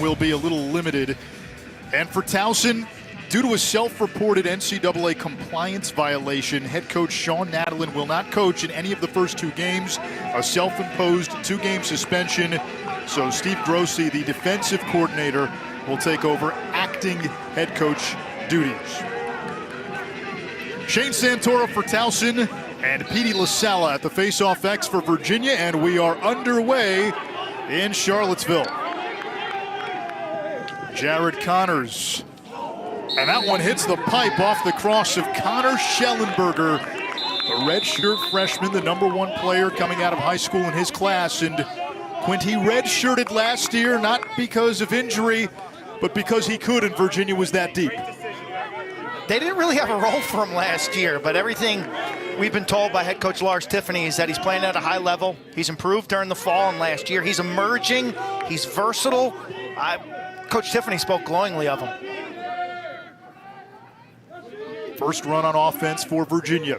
will be a little limited. And for Towson, due to a self-reported NCAA compliance violation, head coach Sean Nadalin will not coach in any of the first 2 games, a self-imposed 2-game suspension. So Steve Grossi, the defensive coordinator, will take over acting head coach duties. Shane Santoro for Towson and Petey LaSala at the face-off X for Virginia, and we are underway in Charlottesville. Jared Connors. And that one hits the pipe off the cross of Connor Schellenberger, the redshirt freshman, the #1 player coming out of high school in his class. And Quint, he redshirted last year, not because of injury, but because he could, and Virginia was that deep. They didn't really have a role for him last year, but everything we've been told by head coach Lars Tiffany is that he's playing at a high level. He's improved during the fall and last year. He's emerging. He's versatile. Coach Tiffany spoke glowingly of him. First run on offense for Virginia.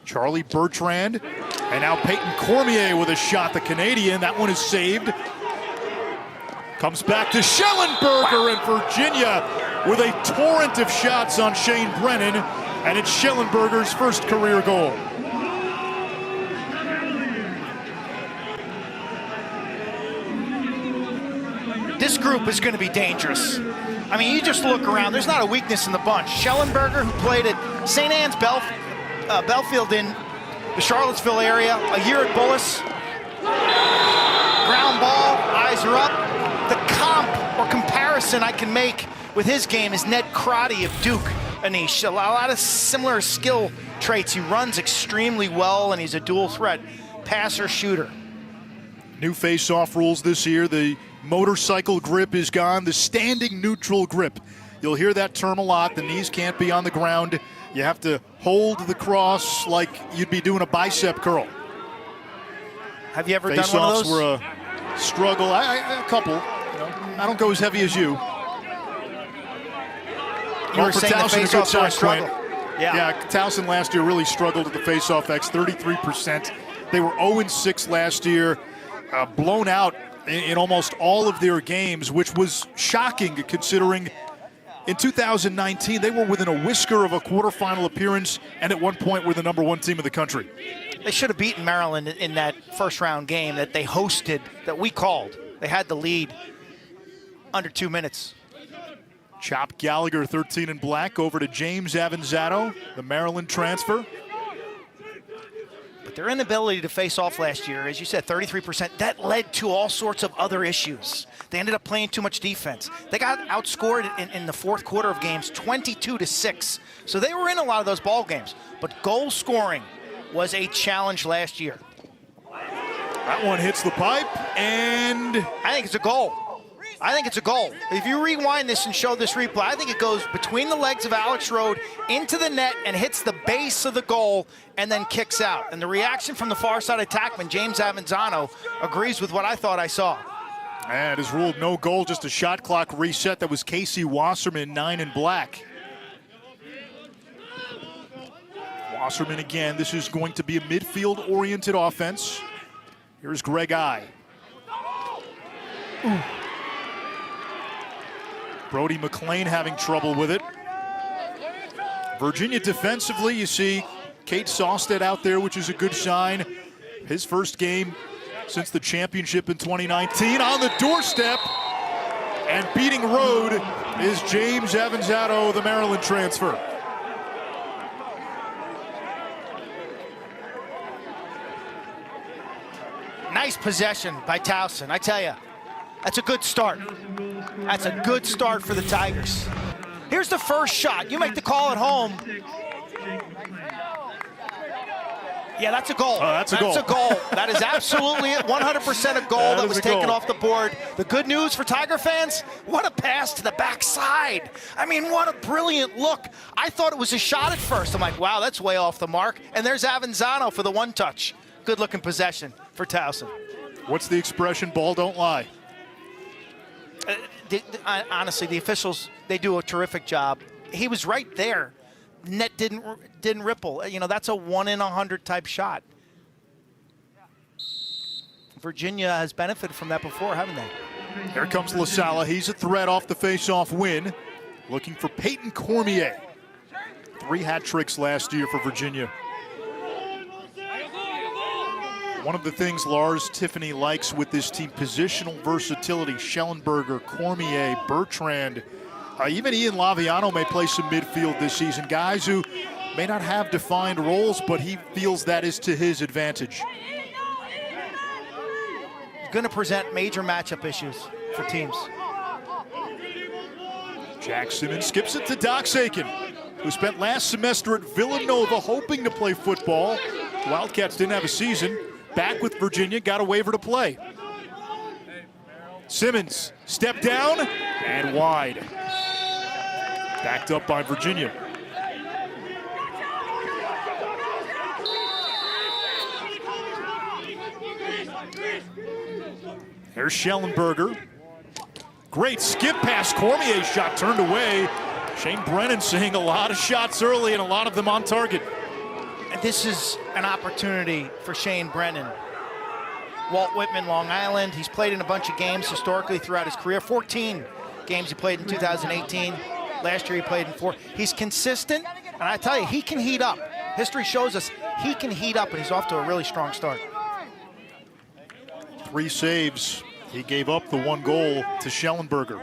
Charlie Bertrand, and now Peyton Cormier with a shot. The Canadian, that one is saved. Comes back to Schellenberger, and Virginia with a torrent of shots on Shane Brennan, and it's Schellenberger's first career goal. This group is going to be dangerous. I mean, you just look around. There's not a weakness in the bunch. Schellenberger, who played at St. Anne's Belfield in the Charlottesville area, a year at Bullis. Ground ball, eyes are up. The comp or comparison I can make with his game is Ned Crotty of Duke, Anish. A lot of similar skill traits. He runs extremely well, and he's a dual threat passer shooter. New face-off rules this year. The motorcycle grip is gone. The standing neutral grip. You'll hear that term a lot. The knees can't be on the ground. You have to hold the cross like you'd be doing a bicep curl. Have you ever done one of those? Face-offs were a struggle. A couple. You know, I don't go as heavy as you. You were saying the face-offs were a struggle. Yeah, Towson last year really struggled at the face-off X, 33%. They were 0-6 last year, blown out in almost all of their games, which was shocking considering in 2019 they were within a whisker of a quarterfinal appearance, and at one point were the #1 team in the country. They should have beaten Maryland in that first-round game that they hosted, that we called. They had the lead under 2 minutes. Chop Gallagher, 13 in black, over to James Avanzato, the Maryland transfer. But their inability to face off last year, as you said, 33%, that led to all sorts of other issues. They ended up playing too much defense. They got outscored in the fourth quarter of games 22-6. So they were in a lot of those ball games. But goal scoring was a challenge last year. That one hits the pipe, and I think it's a goal. I think it's a goal. If you rewind this and show this replay, I think it goes between the legs of Alex Rode into the net and hits the base of the goal and then kicks out. And the reaction from the far side attackman, James Avanzano, agrees with what I thought I saw. And is ruled no goal, just a shot clock reset. That was Casey Wasserman, 9 in black. Wasserman again. This is going to be a midfield-oriented offense. Here's Greg I. Ooh. Brody McLean having trouble with it. Virginia defensively, you see Kate Sawstead out there, which is a good sign. His first game since the championship in 2019 on the doorstep. And beating Rode is James Avanzato, the Maryland transfer. Nice possession by Towson, I tell you. That's a good start. That's a good start for the Tigers. Here's the first shot. You make the call at home. Yeah, that's a goal. That's a goal. That's a goal. That is absolutely 100% a goal that was taken off the board. The good news for Tiger fans, what a pass to the backside. I mean, what a brilliant look. I thought it was a shot at first. I'm like, wow, that's way off the mark. And there's Avanzano for the one touch. Good-looking possession for Towson. What's the expression, ball don't lie? Honestly, the officials, they do a terrific job. He was right there. Net didn't ripple. You know, that's a 1 in 100 type shot. Virginia has benefited from that before, haven't they? Here comes LaSala. He's a threat off the face-off win. Looking for Peyton Cormier. 3 hat tricks last year for Virginia. One of the things Lars Tiffany likes with this team, positional versatility. Schellenberger, Cormier, Bertrand, even Ian Laviano may play some midfield this season. Guys who may not have defined roles, but he feels that is to his advantage. Going to present major matchup issues for teams. Jack Simmons skips it to Doc Sakin, who spent last semester at Villanova hoping to play football. The Wildcats didn't have a season. Back with Virginia, got a waiver to play. Simmons, step down, and wide. Backed up by Virginia. Here's Schellenberger. Great skip pass. Cormier's shot turned away. Shane Brennan seeing a lot of shots early and a lot of them on target. And this is an opportunity for Shane Brennan. Walt Whitman, Long Island. He's played in a bunch of games historically throughout his career. 14 games he played in 2018. Last year he played in 4. He's consistent, and I tell you, he can heat up. History shows us he can heat up, and he's off to a really strong start. 3 saves. He gave up the 1 goal to Schellenberger.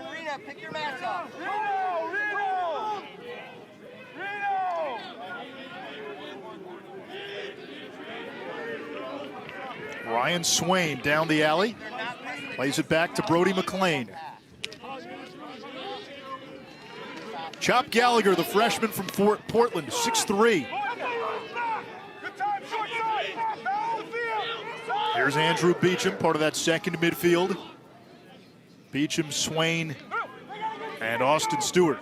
Ryan Swain down the alley. Plays it back to Brody McLean. Chop Gallagher, the freshman from Portland, 6'3". Here's Andrew Beecham, part of that second midfield. Beecham, Swain, and Austin Stewart.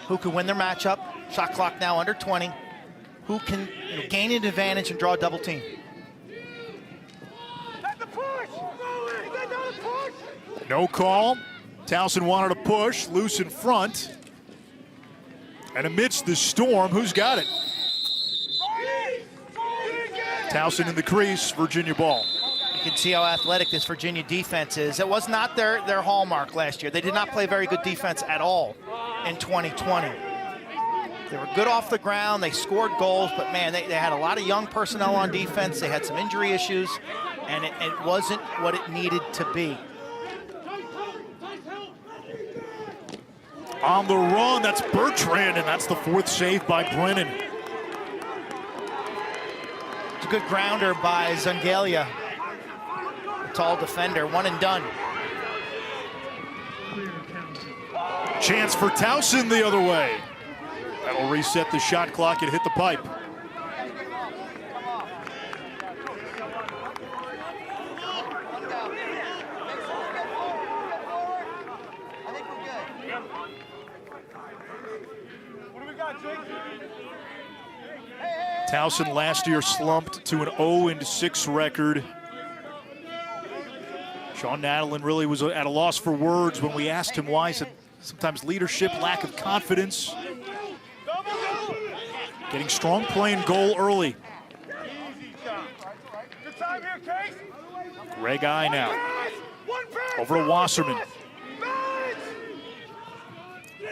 Who can win their matchup? Shot clock now under 20. Who can gain an advantage and draw a double team? No call. Towson wanted to push, loose in front. And amidst the storm, who's got it? Towson in the crease, Virginia ball. You can see how athletic this Virginia defense is. It was not their hallmark last year. They did not play very good defense at all in 2020. They were good off the ground. They scored goals, but man, they had a lot of young personnel on defense. They had some injury issues, and it wasn't what it needed to be. On the run, that's Bertrand, and that's the 4th save by Brennan. It's a good grounder by Zangalia. Tall defender, 1 and done. Chance for Towson the other way. That'll reset the shot clock and hit the pipe. Towson last year slumped to an 0-6 record. Sean Nadelin really was at a loss for words when we asked him why. He said sometimes leadership, lack of confidence. Getting strong play and goal early. Greg I now. Over to Wasserman.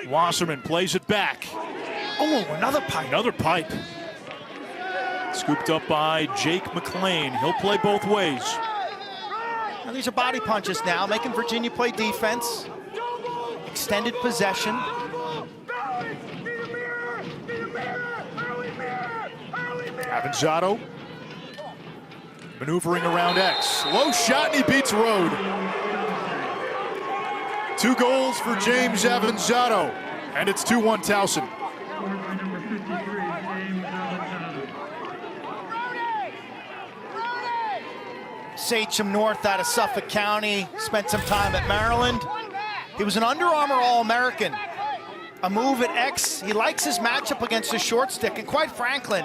Wasserman plays it back. Oh, another pipe. Another pipe. Scooped up by Jake McLean. He'll play both ways. Now these are body punches now, making Virginia play defense. Extended possession. Avanzato maneuvering around X. Low shot and he beats Rode. 2 goals for James Avanzato, and it's 2-1 Towson. Sachem North out of Suffolk County, spent some time at Maryland. He was an Under Armour All-American. A move at X. He likes his matchup against the short stick, and quite frankly,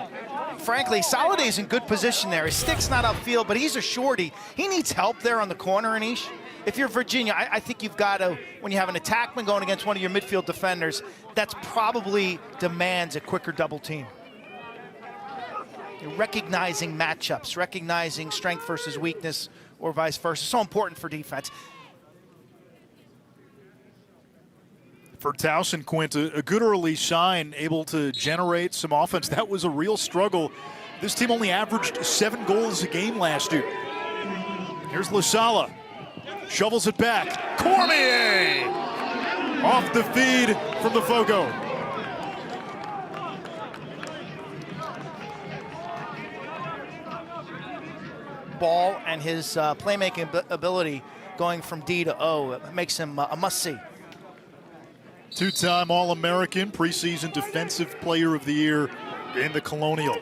Soliday's in good position there. His stick's not upfield, but he's a shorty. He needs help there on the corner, Anish. If you're Virginia, I think you've got to, when you have an attackman going against one of your midfield defenders, that's probably demands a quicker double team. You're recognizing matchups, recognizing strength versus weakness or vice versa. So important for defense. For Towson, Quint, a good early sign, able to generate some offense. That was a real struggle. This team only averaged 7 goals a game last year. Here's Lasala. Shovels it back. Cormier! Off the feed from the Fogo. Ball and his playmaking ability going from D to O. It makes him a must-see. Two-time All-American, preseason Defensive Player of the Year in the Colonial.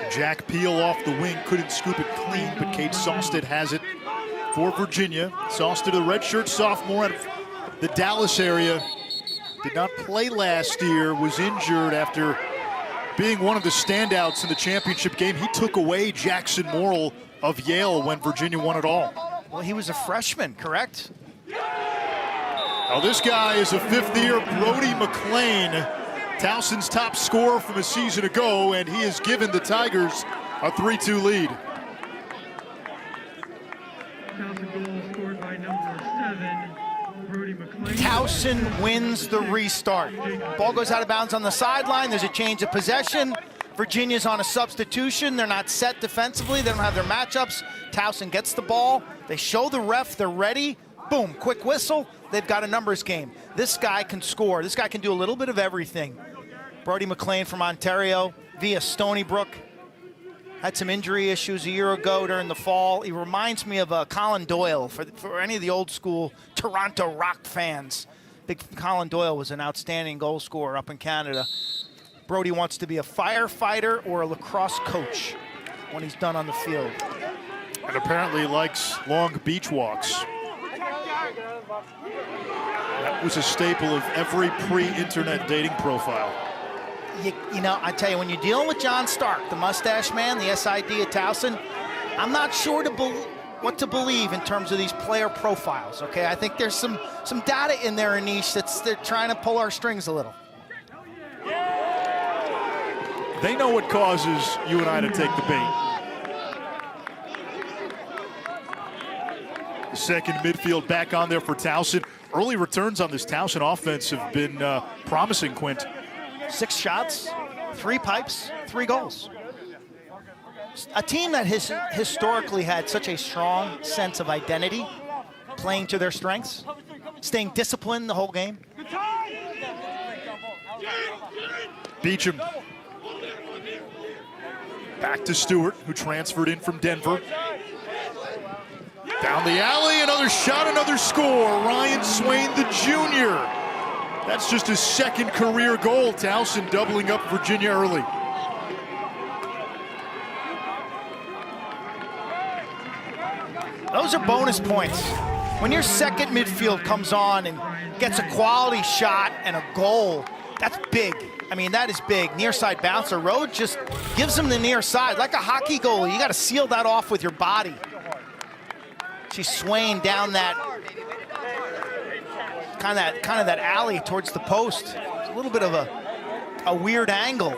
Jack Peel off the wing, couldn't scoop it clean, but Kate Sawstead has it for Virginia. Sawstead, a redshirt sophomore out of the Dallas area, did not play last year, was injured after being one of the standouts in the championship game. He took away Jackson Morrill of Yale when Virginia won it all. Well, he was a freshman, correct? Now this guy is a fifth-year Brody McLean, Towson's top scorer from a season ago, and he has given the Tigers a 3-2 lead. Towson wins the restart. Ball goes out of bounds on the sideline. There's a change of possession. Virginia's on a substitution. They're not set defensively. They don't have their matchups. Towson gets the ball. They show the ref they're ready. Boom, quick whistle. They've got a numbers game. This guy can score. This guy can do a little bit of everything. Brody McLean from Ontario via Stony Brook. Had some injury issues a year ago during the fall. He reminds me of Colin Doyle for any of the old school Toronto Rock fans. Big Colin Doyle was an outstanding goal scorer up in Canada. Brody wants to be a firefighter or a lacrosse coach when he's done on the field. And apparently likes long beach walks. That was a staple of every pre-internet dating profile. You know, I tell you, when you're dealing with John Stark, the mustache man, the SID at Towson, I'm not sure what to believe in terms of these player profiles, okay? I think there's some data in there, Anish, they're trying to pull our strings a little. They know what causes you and I to take the bait. The second midfield back on there for Towson. Early returns on this Towson offense have been promising, Quint. 6 shots, 3 pipes, 3 goals. A team that has historically had such a strong sense of identity, playing to their strengths, staying disciplined the whole game. Beecham. Back to Stewart, who transferred in from Denver. Down the alley, another shot, another score. Ryan Swain, the junior. That's just his second career goal. Towson doubling up Virginia early. Those are bonus points. When your second midfield comes on and gets a quality shot and a goal, that's big. I mean, that is big. Near side bouncer. Rhodes just gives them the near side. Like a hockey goalie, you got to seal that off with your body. She's swaying down that kind of that alley towards the post. It's a little bit of a weird angle,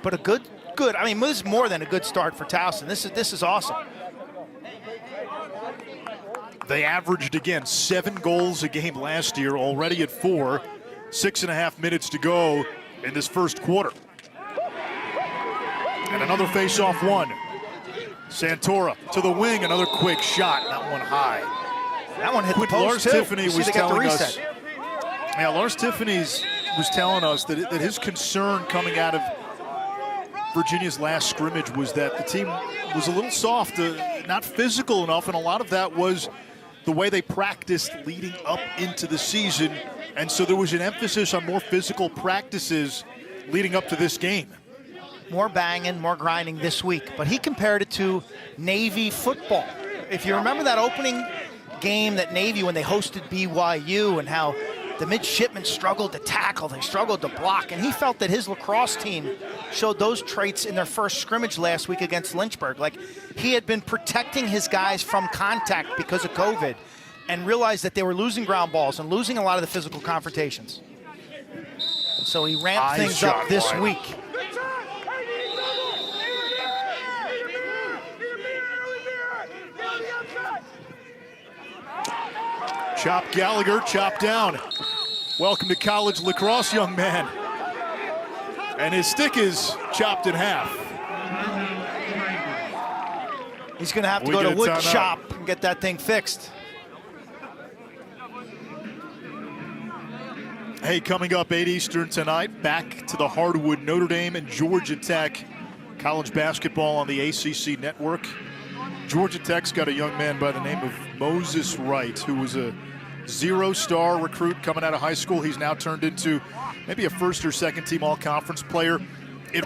but a good. I mean, this is more than a good start for Towson. This is awesome. They averaged, again, 7 goals a game last year, already at 4. 6.5 minutes to go in this first quarter. And another face-off one. Santora to the wing, another quick shot. That one high. That one hit the post, Lars too. Tiffany was telling us. Yeah, Lars Tiffany was telling us that his concern coming out of Virginia's last scrimmage was that the team was a little soft, not physical enough, and a lot of that was the way they practiced leading up into the season. And so there was an emphasis on more physical practices leading up to this game. More banging, more grinding this week. But he compared it to Navy football. If you remember that opening game that Navy, when they hosted BYU, and how the midshipmen struggled to tackle, they struggled to block, and he felt that his lacrosse team showed those traits in their first scrimmage last week against Lynchburg. Like, he had been protecting his guys from contact because of COVID and realized that they were losing ground balls and losing a lot of the physical confrontations. So he ramped things up this week. Chop Gallagher, chop down. Welcome to college lacrosse, young man. And his stick is chopped in half. He's going to have to go to wood shop and get that thing fixed. Hey, coming up 8 Eastern tonight, back to the hardwood, Notre Dame and Georgia Tech. College basketball on the ACC network. Georgia Tech's got a young man by the name of Moses Wright, who was a 0-star recruit coming out of high school. He's now turned into maybe a first or second team all-conference player.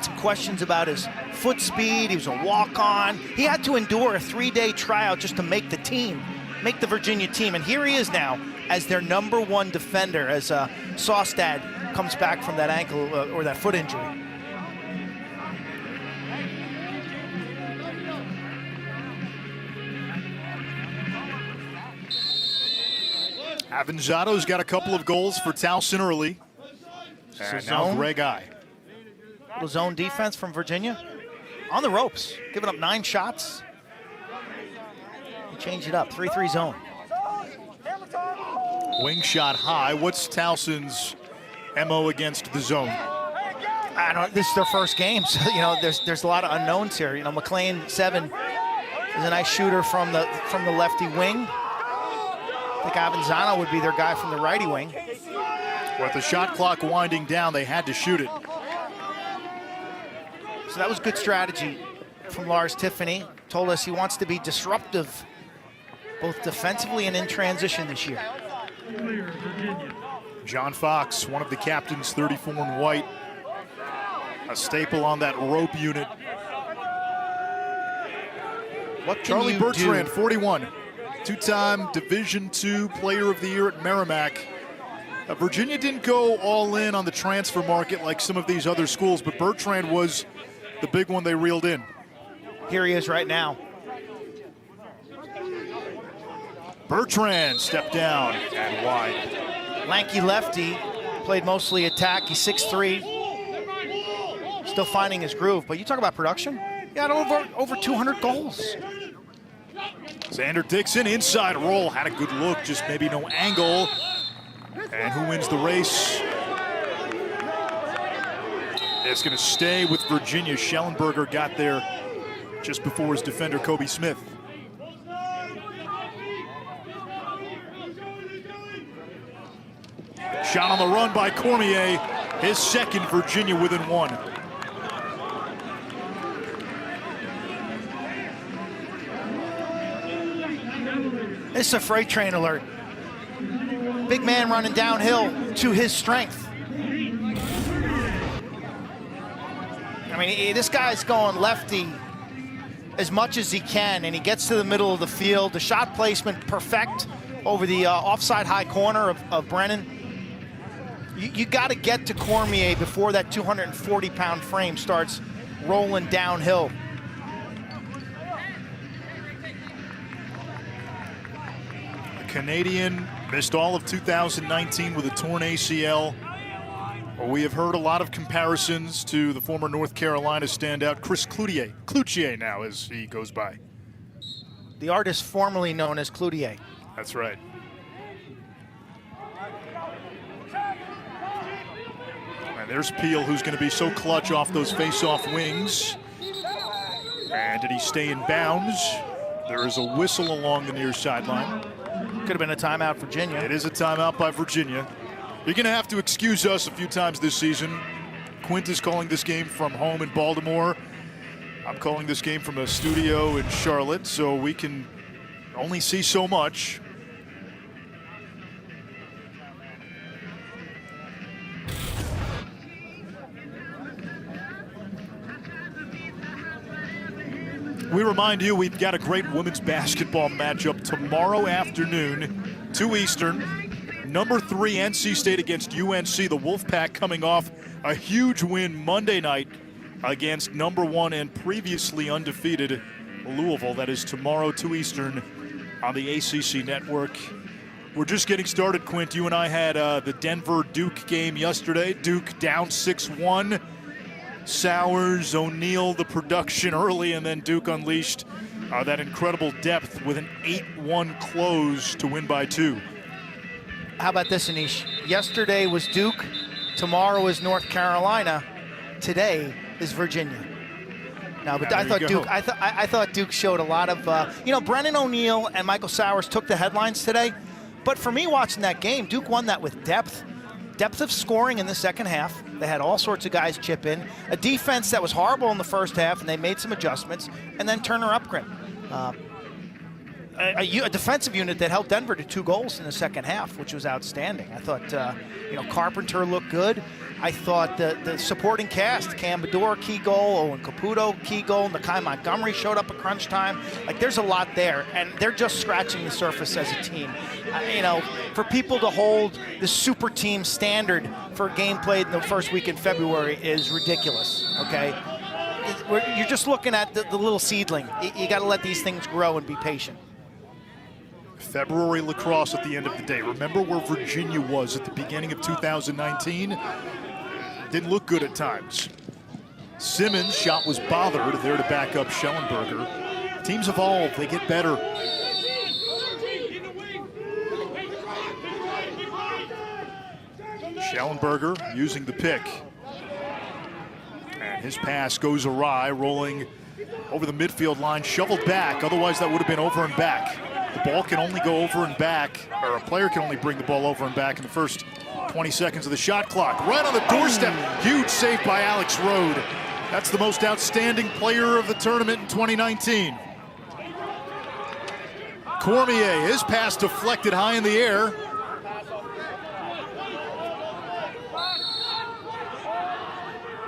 Some questions about his foot speed. He was a walk-on. He had to endure a 3-day tryout just to make the team, make the Virginia team. And here he is now as their #1 defender as Sawstad comes back from that ankle or that foot injury. Avanzado's got a couple of goals for Towson early. And now Greg I. Little zone defense from Virginia. On the ropes, giving up 9 shots. He changed it up, 3-3 zone. Wing shot high. What's Towson's MO against the zone? I don't. This is their first game, so you know there's a lot of unknowns here. You know, McLean 7 is a nice shooter from the lefty wing. I think Avanzado would be their guy from the righty wing. With the shot clock winding down, they had to shoot it. So that was good strategy from Lars Tiffany. Told us he wants to be disruptive, both defensively and in transition this year. John Fox, one of the captains, 34 in white. A staple on that rope unit. What Charlie Bertrand, 41. Two-time Division II Player of the Year at Merrimack. Virginia didn't go all in on the transfer market like some of these other schools, but Bertrand was the big one they reeled in. Here he is right now. Bertrand stepped down and wide. Lanky lefty, played mostly attack. He's 6'3", still finding his groove. But you talk about production, he got over 200 goals. Xander Dixon, inside roll, had a good look, just maybe no angle. And who wins the race? It's going to stay with Virginia. Schellenberger got there just before his defender, Kobe Smith. Shot on the run by Cormier, his second, Virginia within 1. This is a freight train alert. Big man running downhill to his strength. I mean, this guy's going lefty as much as he can, and he gets to the middle of the field. The shot placement perfect over the offside high corner of Brennan. You got to get to Cormier before that 240-pound frame starts rolling downhill. The Canadian missed all of 2019 with a torn ACL. We have heard a lot of comparisons to the former North Carolina standout Chris Cloutier now, as he goes by. The artist formerly known as Cloutier. That's right. And there's Peel, who's going to be so clutch off those face-off wings. And did he stay in bounds? There is a whistle along the near sideline. Could have been a timeout, Virginia. It is a timeout by Virginia. You're going to have to excuse us a few times this season. Quint is calling this game from home in Baltimore. I'm calling this game from a studio in Charlotte, so we can only see so much. We remind you we've got a great women's basketball matchup tomorrow afternoon, 2 Eastern. Number 3 NC State against UNC. The Wolfpack coming off a huge win Monday night against number 1 and previously undefeated Louisville. That is tomorrow, 2 Eastern on the ACC network. We're just getting started, Quint. You and I had the Denver-Duke game yesterday. Duke down 6-1. Sowers, O'Neal, the production early, and then Duke unleashed that incredible depth with an 8-1 close to win by 2. How about this, Anish? Yesterday was Duke, tomorrow is North Carolina, today is Virginia. No, but I thought Duke showed a lot of, Brennan O'Neal and Michael Sowers took the headlines today. But for me watching that game, Duke won that with depth of scoring in the second half. They had all sorts of guys chip in. A defense that was horrible in the first half, and they made some adjustments. And then Turner Upgren, a defensive unit that helped Denver to 2 goals in the second half, which was outstanding. I thought, Carpenter looked good. I thought the supporting cast, Cam Bador, key goal, Owen Caputo, key goal, Nakai Montgomery showed up at crunch time. Like, there's a lot there, and they're just scratching the surface as a team. For people to hold the super team standard for a game played in the first week in February is ridiculous, okay? You're just looking at the little seedling. You got to let these things grow and be patient. February lacrosse at the end of the day. Remember where Virginia was at the beginning of 2019? Didn't look good at times. Simmons' shot was bothered there to back up Schellenberger. Teams evolve, they get better. Schellenberger using the pick. And his pass goes awry, rolling over the midfield line, shoveled back. Otherwise, that would have been over and back. The ball can only go over and back, or a player can only bring the ball over and back in the first 20 seconds of the shot clock. Right on the doorstep, huge save by Alex Rode. That's the most outstanding player of the tournament in 2019. Cormier, his pass deflected high in the air.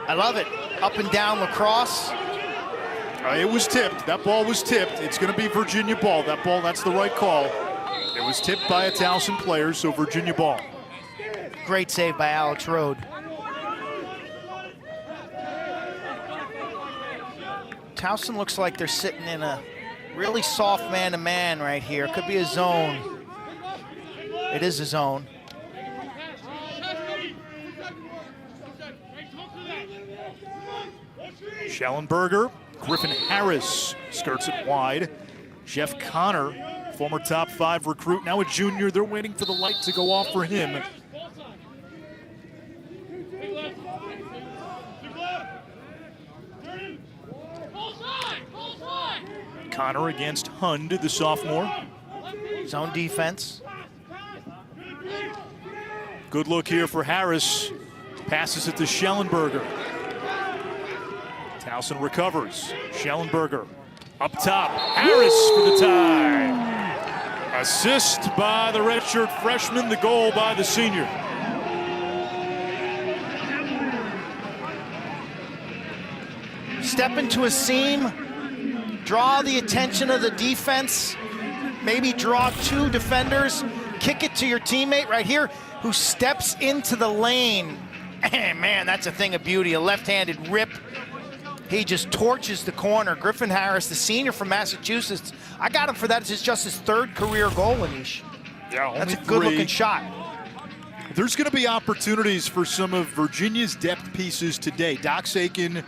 I love it. Up and down lacrosse. It was tipped. That ball was tipped. It's going to be Virginia ball. That's the right call. It was tipped by a Towson player, so Virginia ball. Great save by Alex Rode. Towson looks like they're sitting in a really soft man-to-man right here. Could be a zone. It is a zone. Schellenberger, Griffin Harris skirts it wide. Jeff Connor, former top 5 recruit, now a junior. They're waiting for the light to go off for him. Connor against Hund, the sophomore. Zone defense. Good look here for Harris. Passes it to Schellenberger. Towson recovers. Schellenberger up top. Harris for the tie. Assist by the redshirt freshman, the goal by the senior. Step into a seam, draw the attention of the defense, maybe draw 2 defenders, kick it to your teammate right here who steps into the lane. Man, that's a thing of beauty, a left-handed rip. He just torches the corner. Griffin Harris, the senior from Massachusetts, I got him for that. It's just his 3rd career goal, Anish. Yeah, that's a good-looking shot. There's going to be opportunities for some of Virginia's depth pieces today. Doc Sakin,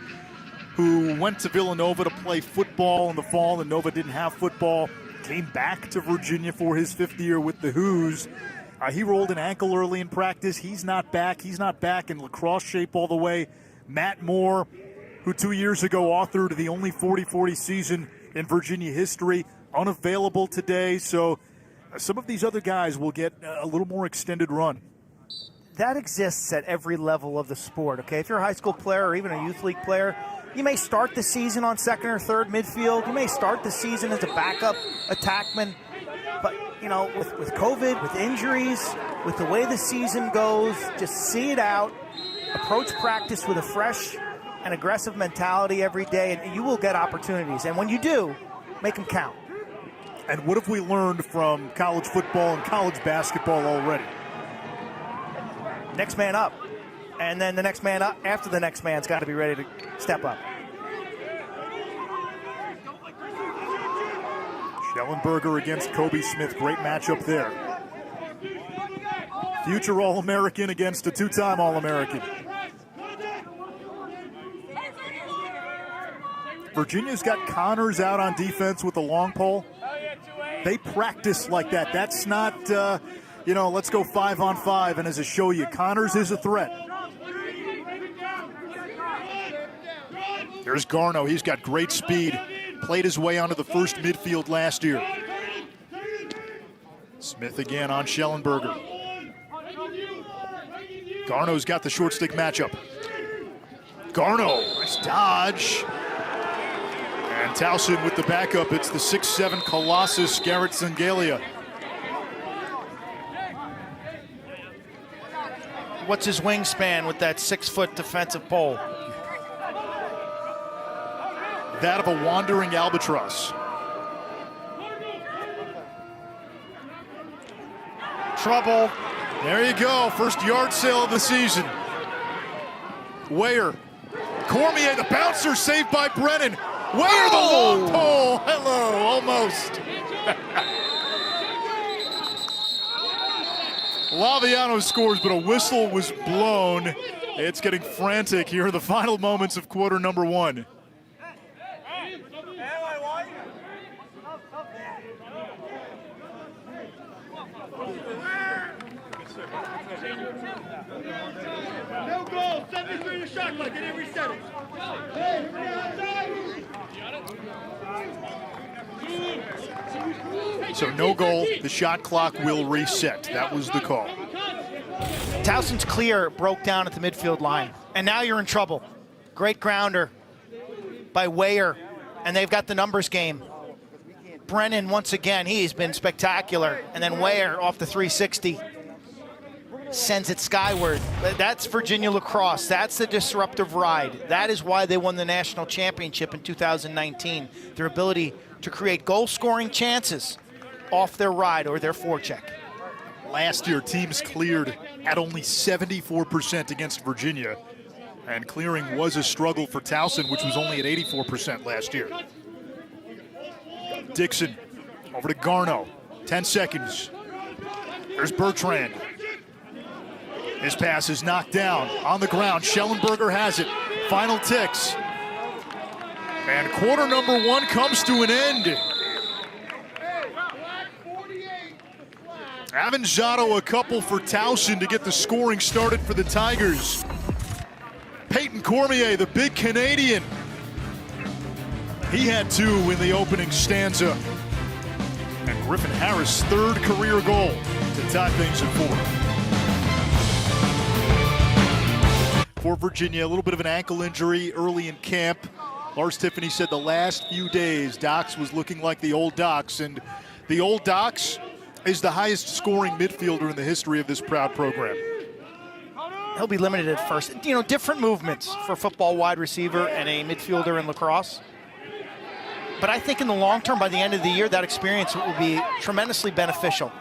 who went to Villanova to play football in the fall, and Nova didn't have football, came back to Virginia for his 5th year with the Hoos. He rolled an ankle early in practice. He's not back. He's not back in lacrosse shape all the way. Matt Moore, who 2 years ago authored the only 40-40 season in Virginia history, unavailable today. So some of these other guys will get a little more extended run. That exists at every level of the sport, okay? If you're a high school player or even a youth league player, you may start the season on 2nd or 3rd midfield. You may start the season as a backup attackman. But, with COVID, with injuries, with the way the season goes, just see it out. Approach practice with a fresh and aggressive mentality every day, and you will get opportunities. And when you do, make them count. And what have we learned from college football and college basketball already? Next man up. And then the next man up after the next man's got to be ready to step up. Schellenberger against Kobe Smith. Great matchup there. Future All-American against a 2-time All-American. Virginia's got Connors out on defense with the long pole. They practice like that. That's not, let's go 5-on-5 and as I show you, Connors is a threat. There's Garno. He's got great speed. Played his way onto the first midfield last year. Smith again on Schellenberger. Garno's got the short stick matchup. Garno, nice dodge. And Towson with the backup. It's the 6'7" Colossus, Garrett Sangalia. What's his wingspan with that 6-foot defensive pole? That of a wandering albatross. Trouble. There you go, first yard sale of the season. Weyer. Cormier, the bouncer, saved by Brennan. Weyer, the long pole. Hello, almost. Laviano scores, but a whistle was blown. It's getting frantic here in the final moments of quarter number 1. No goal, 73 to shot clock, and then reset it. So no goal, the shot clock will reset. That was the call. Towson's clear broke down at the midfield line, and now you're in trouble. Great grounder by Weyer, and they've got the numbers game. Brennan, once again, he's been spectacular, and then Weyer off the 360. Sends it skyward. That's Virginia Lacrosse. That's the disruptive ride. That is why they won the national championship in 2019. Their ability to create goal-scoring chances off their ride or their forecheck. Last year, teams cleared at only 74% against Virginia, and clearing was a struggle for Towson, which was only at 84% last year. Dixon over to Garno. 10 seconds. There's Bertrand. His pass is knocked down on the ground. Schellenberger has it. Final ticks. And quarter number 1 comes to an end. Avanzato a couple for Towson to get the scoring started for the Tigers. Peyton Cormier, the big Canadian. He had 2 in the opening stanza. And Griffin Harris' 3rd career goal to tie things at 4. For Virginia, a little bit of an ankle injury early in camp. Lars Tiffany said the last few days, Docs was looking like the old Docs, and the old Docs is the highest scoring midfielder in the history of this proud program. He'll be limited at first. Different movements for football wide receiver and a midfielder in lacrosse. But I think in the long term, by the end of the year, that experience will be tremendously beneficial.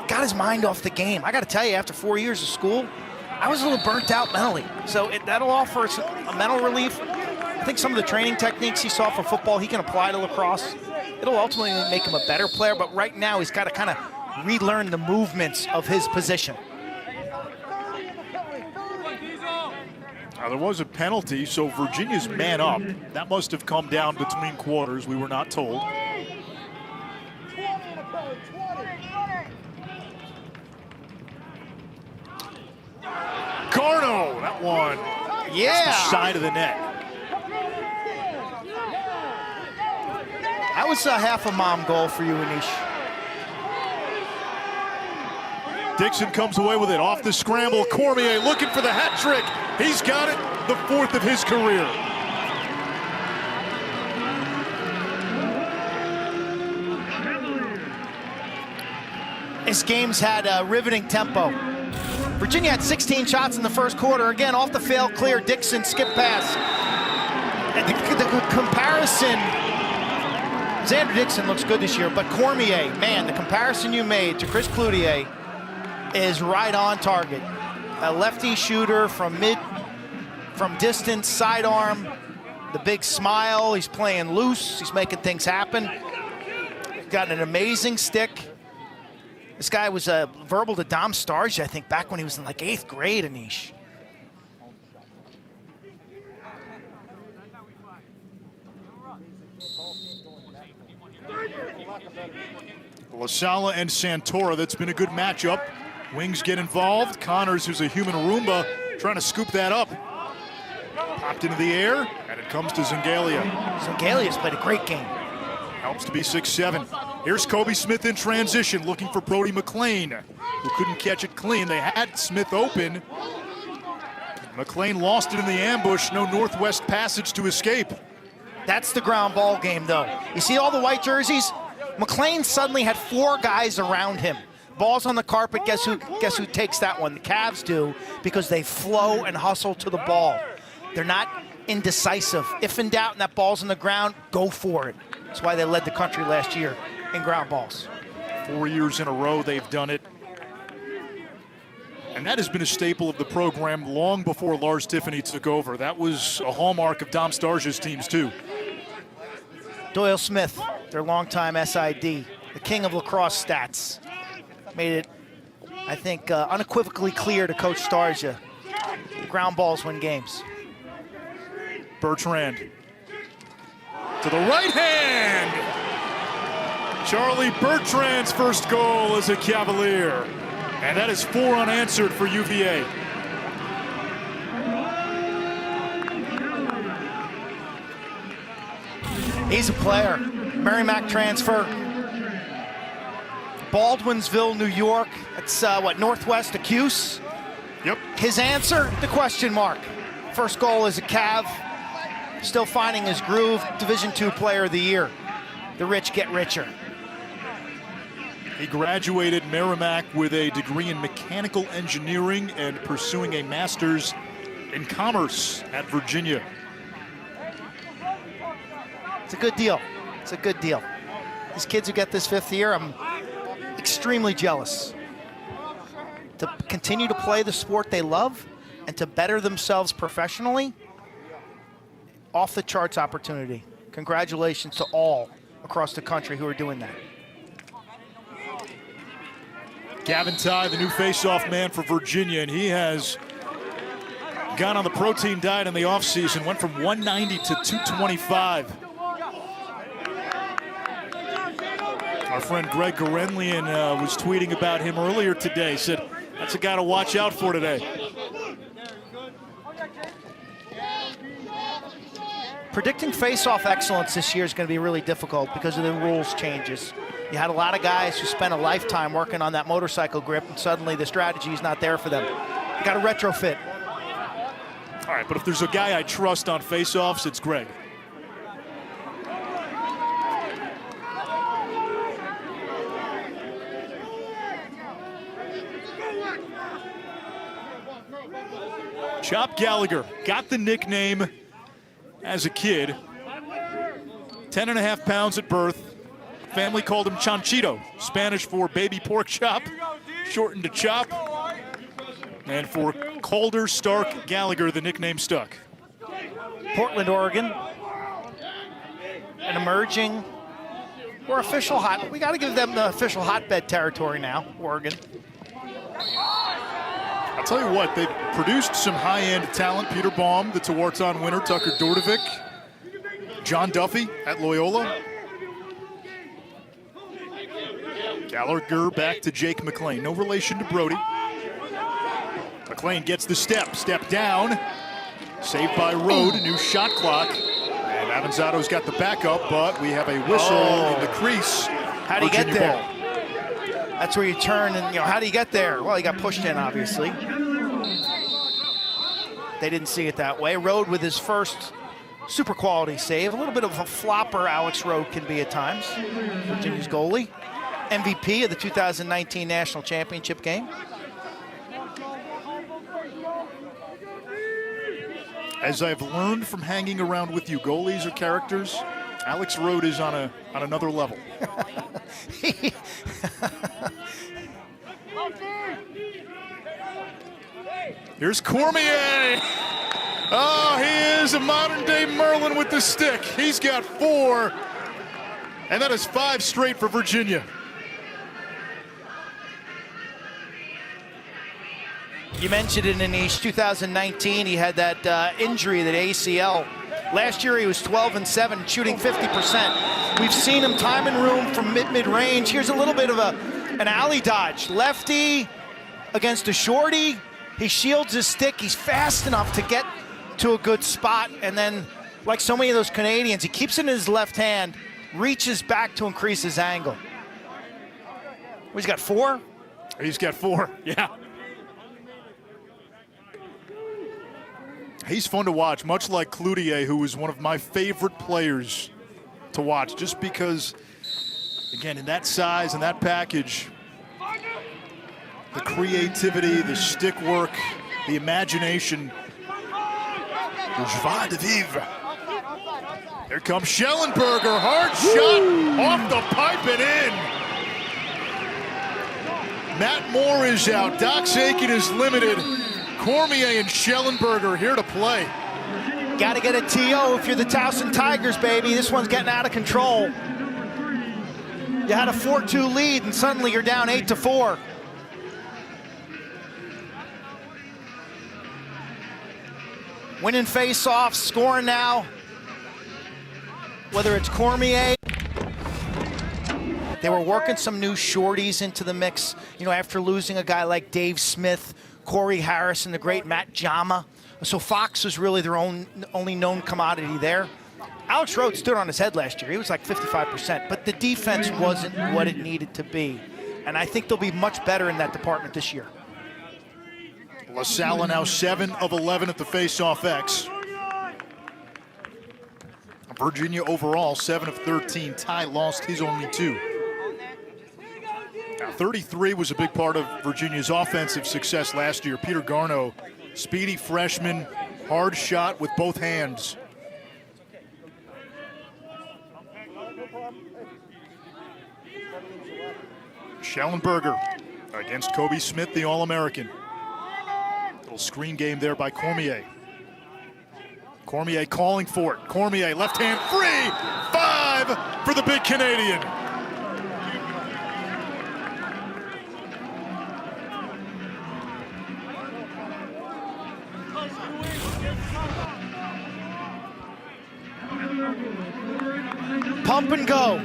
Got his mind off the game. I got to tell you, after 4 years of school, I was a little burnt out mentally. So that'll offer us a mental relief. I think some of the training techniques he saw for football, he can apply to lacrosse. It'll ultimately make him a better player, but right now he's got to kind of relearn the movements of his position. There was a penalty, so Virginia's man up. That must have come down between quarters, we were not told. Garno, that one. Yeah. The side of the net. That was a half a mom goal for you, Anish. Dixon comes away with it off the scramble. Cormier looking for the hat trick. He's got it, the 4th of his career. This game's had a riveting tempo. Virginia had 16 shots in the first quarter. Again, off the fail clear, Dixon skip pass. And the comparison, Xander Dixon looks good this year, but Cormier, man, the comparison you made to Chris Cloutier is right on target. A lefty shooter from distance, sidearm, the big smile, he's playing loose, he's making things happen. Got an amazing stick. This guy was verbal to Dom Starge, I think, back when he was in like 8th grade, Anish. LaSala and Santora, that's been a good matchup. Wings get involved. Connors, who's a human Roomba, trying to scoop that up. Popped into the air, and it comes to Zingalia. Zingalia's played a great game. Helps to be 6-7. Here's Kobe Smith in transition, looking for Brody McLean, who couldn't catch it clean. They had Smith open. McLean lost it in the ambush. No northwest passage to escape. That's the ground ball game, though. You see all the white jerseys? McLean suddenly had 4 guys around him. Ball's on the carpet. Guess who takes that one? The Cavs do, because they flow and hustle to the ball. They're not indecisive. If in doubt and that ball's on the ground, go for it. That's why they led the country last year in ground balls. 4 years in a row they've done it. And that has been a staple of the program long before Lars Tiffany took over. That was a hallmark of Dom Starja's teams, too. Doyle Smith, their longtime SID, the king of lacrosse stats, made it, I think, unequivocally clear to Coach Starja. Ground balls win games. Bertrand to the right hand. Charlie Bertrand's first goal as a Cavalier. And that is 4 unanswered for UVA. He's a player. Merrimack transfer. Baldwinsville, New York. That's northwest of Cuse. Yep. His answer, the question mark. First goal is a Cav. Still finding his groove. Division II Player of the Year. The rich get richer. He graduated Merrimack with a degree in mechanical engineering and pursuing a master's in commerce at Virginia. It's a good deal. It's a good deal. These kids who get this 5th year, I'm extremely jealous. To continue to play the sport they love and to better themselves professionally, off the charts opportunity. Congratulations to all across the country who are doing that. Gavin Ty, the new face-off man for Virginia, and he has gone on the protein diet in the offseason, went from 190 to 225. Our friend Greg Gorenlian was tweeting about him earlier today, said that's a guy to watch out for today. Predicting face-off excellence this year is going to be really difficult because of the rules changes. You had a lot of guys who spent a lifetime working on that motorcycle grip, and suddenly the strategy is not there for them. You got to retrofit. All right, but if there's a guy I trust on face-offs, it's Greg. Chop Gallagher got the nickname as a kid. 10.5 pounds at birth. Family called him Chanchito, Spanish for baby pork chop, shortened to Chop. And for Calder Stark Gallagher, the nickname stuck. Portland, Oregon. An emerging or official hot. We got to give them the official hotbed territory now, Oregon. I'll tell you what, they've produced some high-end talent. Peter Baum, the Tewaaraton winner, Tucker Dordovic, John Duffy at Loyola. Gallagher back to Jake McLean. No relation to Brody. McLean gets the step down. Saved by Rode, a new shot clock. And Avanzado's got the backup, but we have a whistle in the crease. How do you get there? Ball. That's where you turn and, how do you get there? Well, he got pushed in, obviously. They didn't see it that way. Rode with his first super quality save. A little bit of a flopper Alex Rode can be at times. Virginia's goalie. MVP of the 2019 National Championship game. As I've learned from hanging around with you, goalies are characters. Alex Rode is on another level. Here's Cormier. Oh, he is a modern-day Merlin with the stick. He's got 4, and that is 5 straight for Virginia. You mentioned it, Anish, 2019, he had that injury, that ACL Last year he was 12-7, shooting 50%. We've seen him time and room from mid-range. Here's a little bit of an alley dodge. Lefty against a shorty. He shields his stick. He's fast enough to get to a good spot. And then, like so many of those Canadians, he keeps it in his left hand, reaches back to increase his angle. He's got 4? He's got 4, yeah. He's fun to watch, much like Cloutier, who is one of my favorite players to watch, just because, again, in that size and that package, the creativity, the stick work, the imagination, the joie de vivre. Here comes Schellenberger, hard shot off the pipe and in. Matt Moore is out, Doc Sakin is limited. Cormier and Schellenberger here to play. Got to get a TO if you're the Towson Tigers, baby. This one's getting out of control. You had a 4-2 lead, and suddenly you're down 8-4. Winning face-offs, scoring now. Whether it's Cormier. They were working some new shorties into the mix, you know, after losing a guy like Dave Smith, Corey Harris, and the great Matt Jama. So Fox was really their only known commodity there. Alex Rhodes stood on his head last year. He was like 55%, but the defense wasn't what it needed to be. And I think they'll be much better in that department this year. LaSalle now 7 of 11 at the face-off X. Virginia overall 7 of 13. Ty lost his only 2. Now 33 was a big part of Virginia's offensive success last year. Peter Garneau, speedy freshman, hard shot with both hands. Schellenberger against Kobe Smith, the All-American. Little screen game there by Cormier. Cormier calling for it. Cormier, left hand free. 5 for the big Canadian. Pump and go.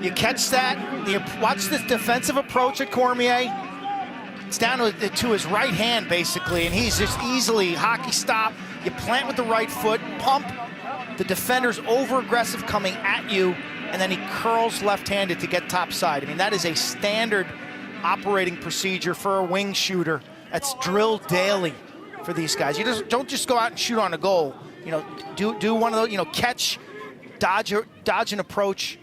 You catch that. You watch this defensive approach at Cormier. It's down to his right hand, basically, and he's just easily hockey stop. You plant with the right foot, pump. The defender's over-aggressive coming at you, and then he curls left-handed to get topside. I mean, that is a standard operating procedure for a wing shooter. That's drilled daily for these guys. You don't just go out and shoot on a goal. You know, do one of those, you know, catch, dodge an approach,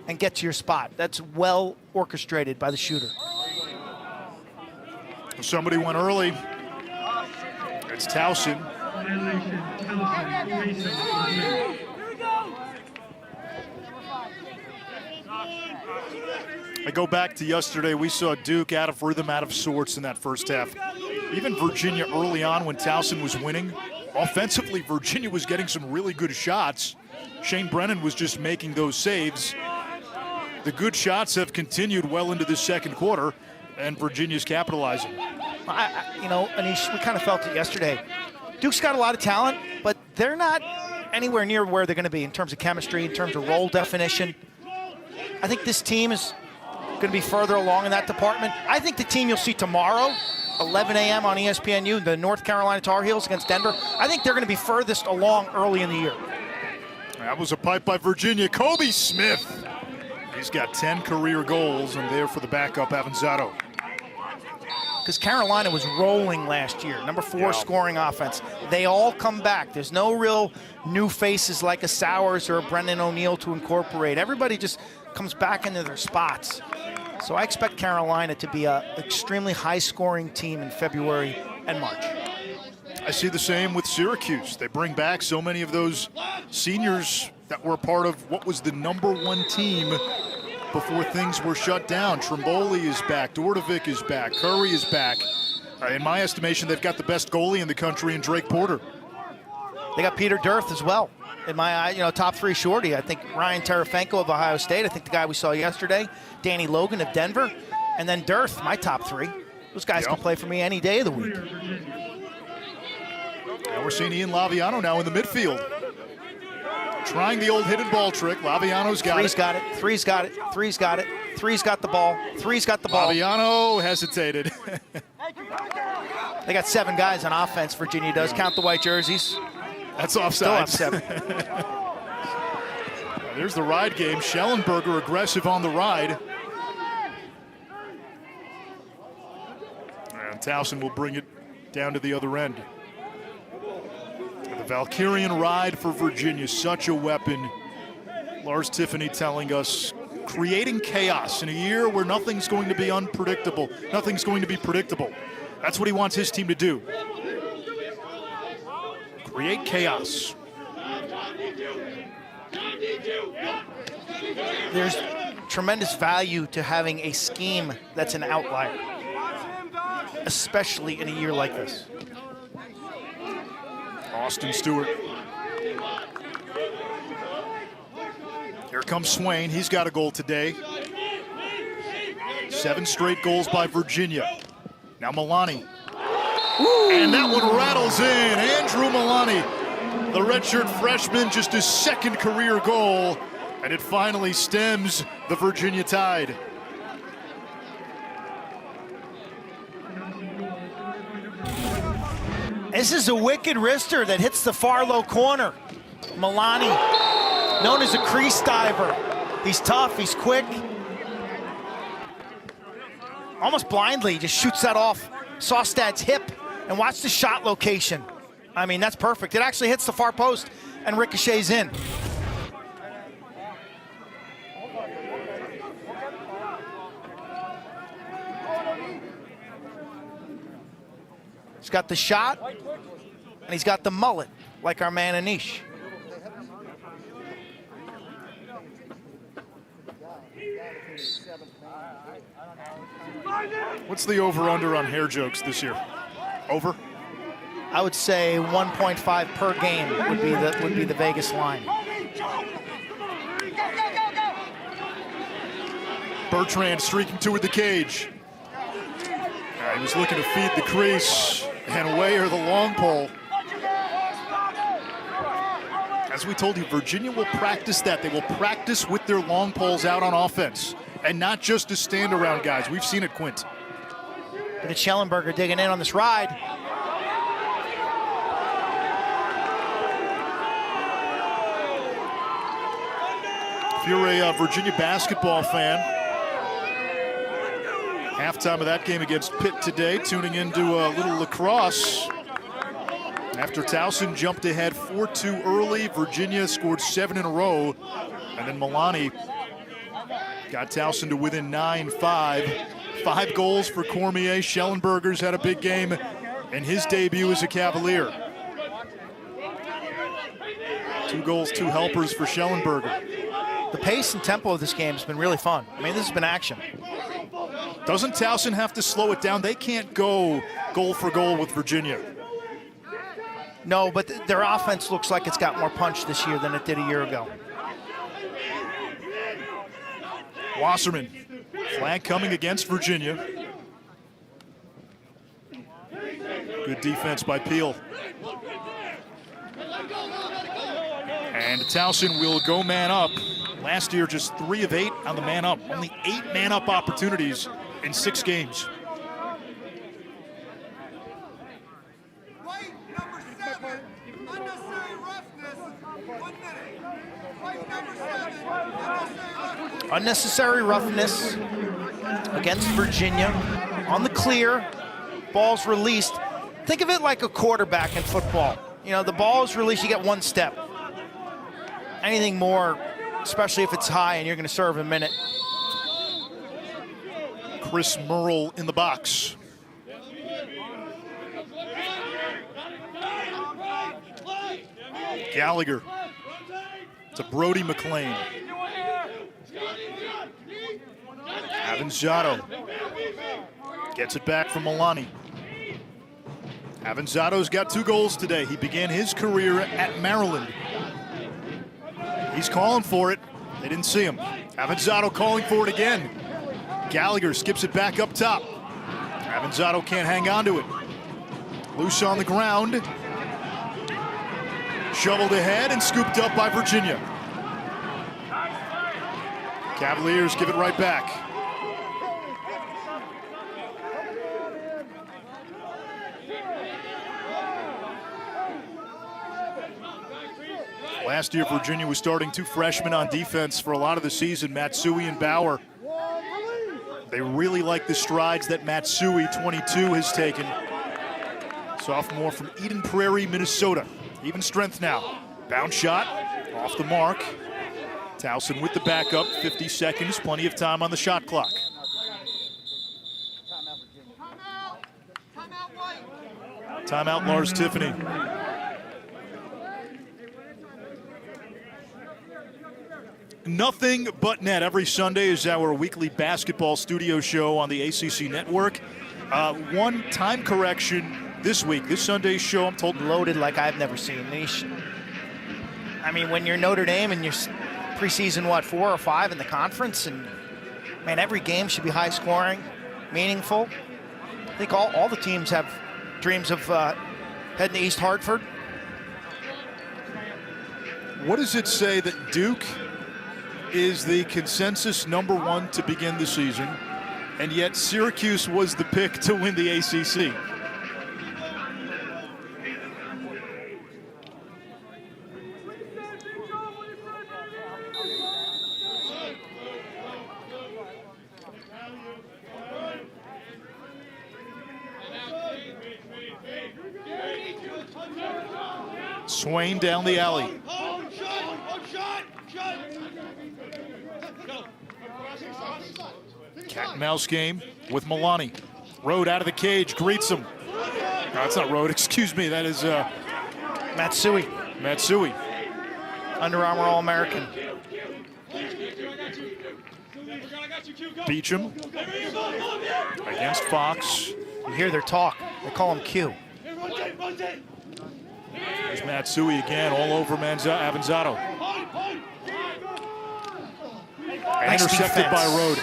and get to your spot. That's well orchestrated by the shooter. Somebody went early. It's Towson. I go back to yesterday. We saw Duke out of rhythm, out of sorts in that first half. Even Virginia early on when Towson was winning, offensively, Virginia was getting some really good shots. Shane Brennan was just making those saves. The good shots have continued well into the second quarter, and Virginia's capitalizing. You know, Anish, we kind of felt it yesterday. Duke's got a lot of talent, but they're not anywhere near where they're going to be in terms of chemistry, in terms of role definition. I think this team is going to be further along in that department. I think the team you'll see tomorrow, 11 a.m. on ESPNU, the North Carolina Tar Heels against Denver, I think they're going to be furthest along early in the year. That was a pipe by Virginia. Kobe Smith. He's got 10 career goals, and there for the backup, Avanzato. Because Carolina was rolling last year, number 4 scoring offense. They all come back. There's no real new faces like a Sowers or a Brendan O'Neill to incorporate. Everybody just comes back into their spots. So I expect Carolina to be an extremely high-scoring team in February and March. I see the same with Syracuse. They bring back so many of those seniors that were part of what was the #1 team before things were shut down. Trimboli is back, Dordovic is back, Curry is back. In my estimation, they've got the best goalie in the country in Drake Porter. They got Peter Dearth as well. In my eye, you know, top 3 shorty. I think Ryan Terefenko of Ohio State. I think the guy we saw yesterday, Danny Logan of Denver. And then Dearth, my top 3. Those guys can play for me any day of the week. Now we're seeing Ian Laviano now in the midfield. Trying the old hidden ball trick. Laviano's got Three's it. got it. Three's got it. Three's got it. Three's got the ball. Three's got the ball. Laviano hesitated. They got 7 guys on offense, Virginia does. Count the white jerseys. That's offside. Still have 7. There's the ride game. Schellenberger aggressive on the ride. And Towson will bring it down to the other end. The Valkyrian ride for Virginia, such a weapon. Lars Tiffany telling us, creating chaos in a year where nothing's going to be unpredictable. Nothing's going to be predictable. That's what he wants his team to do. Create chaos. There's tremendous value to having a scheme that's an outlier, especially in a year like this. Austin Stewart. Here comes Swain. He's got a goal today. 7 straight goals by Virginia. Now Milani. And that one rattles in. Andrew Milani, the redshirt freshman, just his 2nd career goal. And it finally stems the Virginia Tide. This is a wicked wrister that hits the far low corner. Milani, known as a crease diver. He's tough, he's quick. Almost blindly, just shoots that off Saustad's hip, and watch the shot location. I mean, that's perfect. It actually hits the far post and ricochets in. He's got the shot, and he's got the mullet, like our man Anish. What's the over-under on hair jokes this year? Over? I would say 1.5 per game would be the Vegas line. Bertrand streaking toward the cage. He was looking to feed the crease, and away are the long pole. As we told you, Virginia will practice that. They will practice with their long poles out on offense, and not just as stand-around guys. We've seen it, Quint. But it's Schellenberger digging in on this ride. If you're a Virginia basketball fan, halftime of that game against Pitt today, tuning into a little lacrosse. After Towson jumped ahead 4-2 early, Virginia scored 7 in a row, and then Milani got Towson to within 9-5. 5 goals for Cormier. Schellenberger's had a big game in his debut as a Cavalier. 2 goals, 2 helpers for Schellenberger. The pace and tempo of this game has been really fun. I mean, this has been action. Doesn't Towson have to slow it down? They can't go goal for goal with Virginia. No, but their offense looks like it's got more punch this year than it did a year ago. Wasserman, flag coming against Virginia. Good defense by Peel. And Towson will go man up. Last year, just 3 of 8 on the man up. Only 8 man up opportunities in 6 games. Right, number 7, unnecessary roughness, 1 minute. Right, number 7, unnecessary roughness. Unnecessary roughness against Virginia. On the clear, ball's released. Think of it like a quarterback in football. You know, the ball is released, you get 1 step. Anything more, especially if it's high and you're going to serve a minute. Chris Merle in the box. Gallagher to Brody McLean. Avanzato gets it back from Milani. Avanzato's got 2 goals today. He began his career at Maryland. He's calling for it. They didn't see him. Avanzato calling for it again. Gallagher skips it back up top. Avanzato can't hang on to it. Loose on the ground. Shoveled ahead and scooped up by Virginia. Cavaliers give it right back. Last year, Virginia was starting 2 freshmen on defense for a lot of the season, Matsui and Bauer. They really like the strides that Matsui, 22, has taken. Sophomore from Eden Prairie, Minnesota. Even strength now. Bounce shot, off the mark. Towson with the backup, 50 seconds, plenty of time on the shot clock. Timeout, Lars Tiffany. Nothing But Net every Sunday is our weekly basketball studio show on the ACC network. One time correction this week. This Sunday's show, I'm told, Loaded like I've never seen. I mean, when you're Notre Dame and you're preseason, 4 or 5 in the conference, and man, every game should be high scoring, meaningful. I think all the teams have dreams of heading to East Hartford. What does it say that Duke is the consensus #1 to begin the season, and yet Syracuse was the pick to win the ACC? Swain down the alley. Cat and mouse game with Milani. Rode out of the cage, greets him. No, that's not Rode, excuse me. That is Matsui. Matsui. Under Armour All-American. Beecham against Fox. You hear their talk. They call him Q. There's Matsui again, all over Avanzato. Nice intercepted defense by Rode.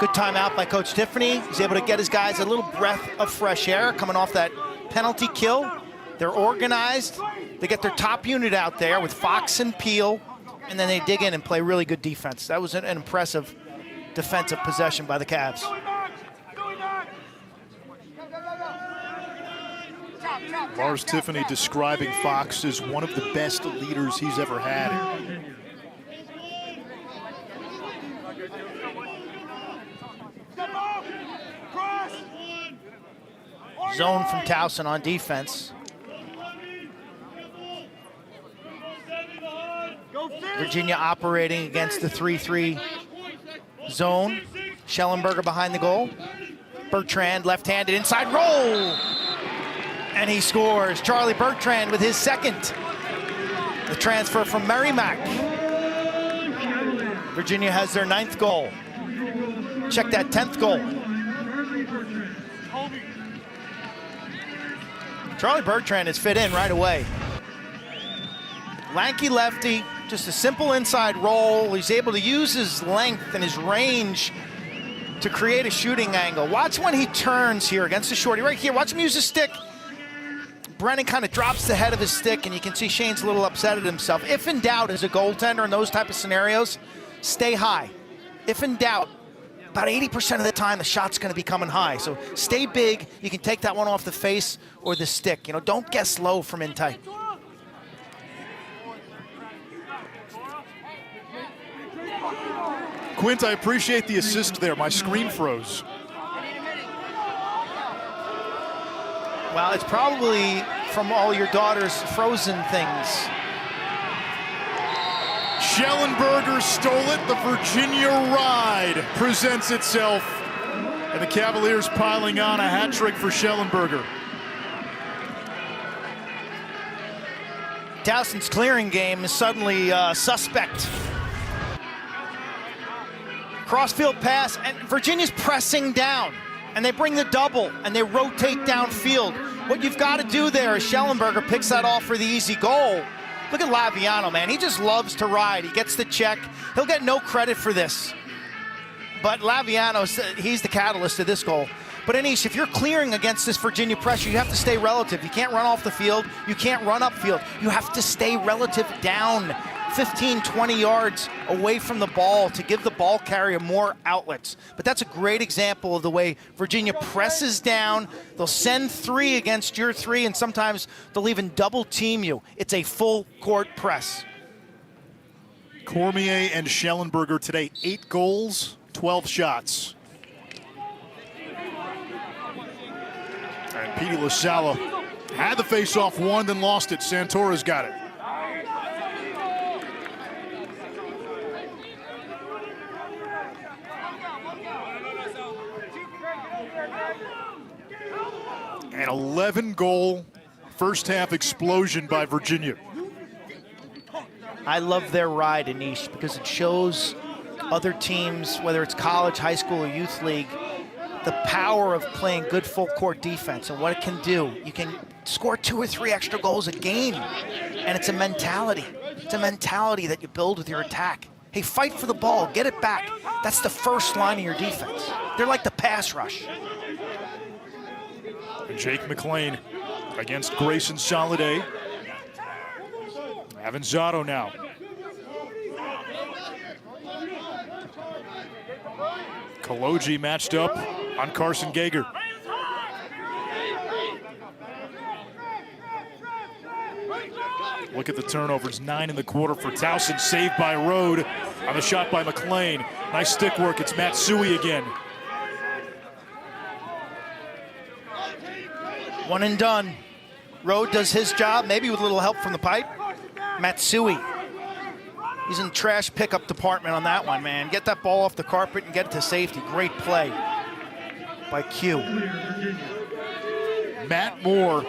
Good timeout by Coach Tiffany. He's able to get his guys a little breath of fresh air coming off that penalty kill. They're organized. They get their top unit out there with Fox and Peel, and then they dig in and play really good defense. That was an impressive defensive possession by the Cavs. Lars Tiffany describing Fox as one of the best leaders he's ever had. Zone from Towson on defense. Virginia operating against the 3-3 zone. Schellenberger behind the goal. Bertrand left-handed inside roll. And he scores. Charlie Bertrand with his second. The transfer from Merrimack. Virginia has their 9th goal. Check that 10th goal. Charlie Bertrand has fit in right away. Lanky lefty, just a simple inside roll. He's able to use his length and his range to create a shooting angle. Watch when he turns here against the shorty. Right here, watch him use his stick. Brennan kind of drops the head of his stick, and you can see Shane's a little upset at himself. If in doubt, as a goaltender in those type of scenarios, stay high. If in doubt, about 80% of the time, the shot's going to be coming high. So stay big. You can take that one off the face or the stick. You know, don't guess low from in tight. Quint, I appreciate the assist there. My screen froze. Well, it's probably from all your daughter's Frozen things. Schellenberger stole it. The Virginia Ride presents itself. And the Cavaliers piling on a hat trick for Schellenberger. Towson's clearing game is suddenly suspect. Crossfield pass, and Virginia's pressing down. And they bring the double, and they rotate downfield. What you've got to do there is Schellenberger picks that off for the easy goal. Look at Laviano, man. He just loves to ride. He gets the check. He'll get no credit for this. But Laviano, he's the catalyst of this goal. But Anish, if you're clearing against this Virginia pressure, you have to stay relative. You can't run off the field. You can't run upfield. You have to stay relative down 15, 20 yards away from the ball to give the ball carrier more outlets. But that's a great example of the way Virginia presses down. They'll send 3 against your 3, and sometimes they'll even double team you. It's a full court press. Cormier and Schellenberger today, 8 goals, 12 shots. And Petey LaSala had the face-off, won, then lost it. Santora's got it. An 11-goal first-half explosion by Virginia. I love their ride, Anish, because it shows other teams, whether it's college, high school, or youth league, the power of playing good full-court defense and what it can do. You can score 2 or 3 extra goals a game, and it's a mentality. It's a mentality that you build with your attack. Hey, fight for the ball, get it back. That's the first line of your defense. They're like the pass rush. Jake McLean against Grayson Soliday. Avanzato now. Kaloji matched up on Carson Gager. Look at the turnovers, 9 in the quarter for Towson, saved by Rode on the shot by McLean. Nice stick work, it's Matsui again. One and done. Rode does his job, maybe with a little help from the pipe. Matsui, he's in the trash pickup department on that one, man. Get that ball off the carpet and get it to safety. Great play by Q. Matt Moore,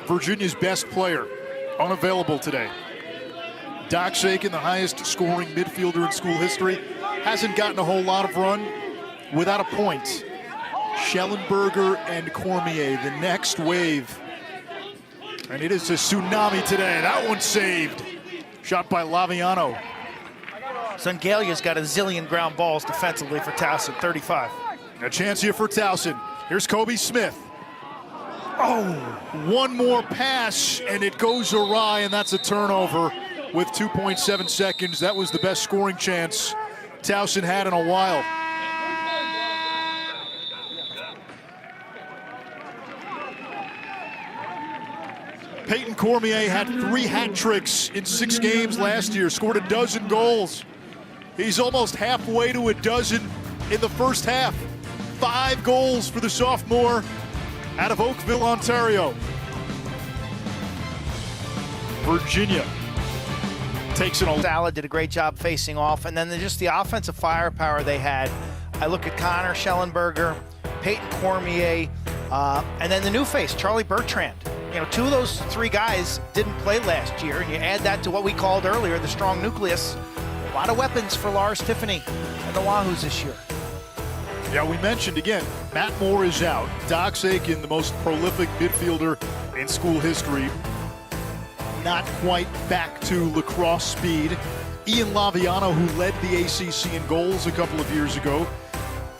Virginia's best player, unavailable today. Doc Sakin, the highest scoring midfielder in school history, hasn't gotten a whole lot of run without a point. Schellenberger and Cormier, the next wave. And it is a tsunami today. That one's saved. Shot by Laviano. Zungalia's got a zillion ground balls defensively for Towson, 35. A chance here for Towson. Here's Kobe Smith. Oh, one more pass, and it goes awry, and that's a turnover with 2.7 seconds. That was the best scoring chance Towson had in a while. Peyton Cormier had 3 hat tricks in 6 games last year, scored a dozen goals. He's almost halfway to a dozen in the first half. 5 goals for the sophomore out of Oakville, Ontario. Virginia takes it all. Sala did a great job facing off, and then just the offensive firepower they had. I look at Connor Schellenberger, Peyton Cormier, and then the new face, Charlie Bertrand. You know, 2 of those 3 guys didn't play last year, and you add that to what we called earlier, the strong nucleus. A lot of weapons for Lars Tiffany and the Wahoos this year. Yeah, we mentioned again, Matt Moore is out. Doc Sakin, the most prolific midfielder in school history, not quite back to lacrosse speed. Ian Laviano, who led the ACC in goals a couple of years ago,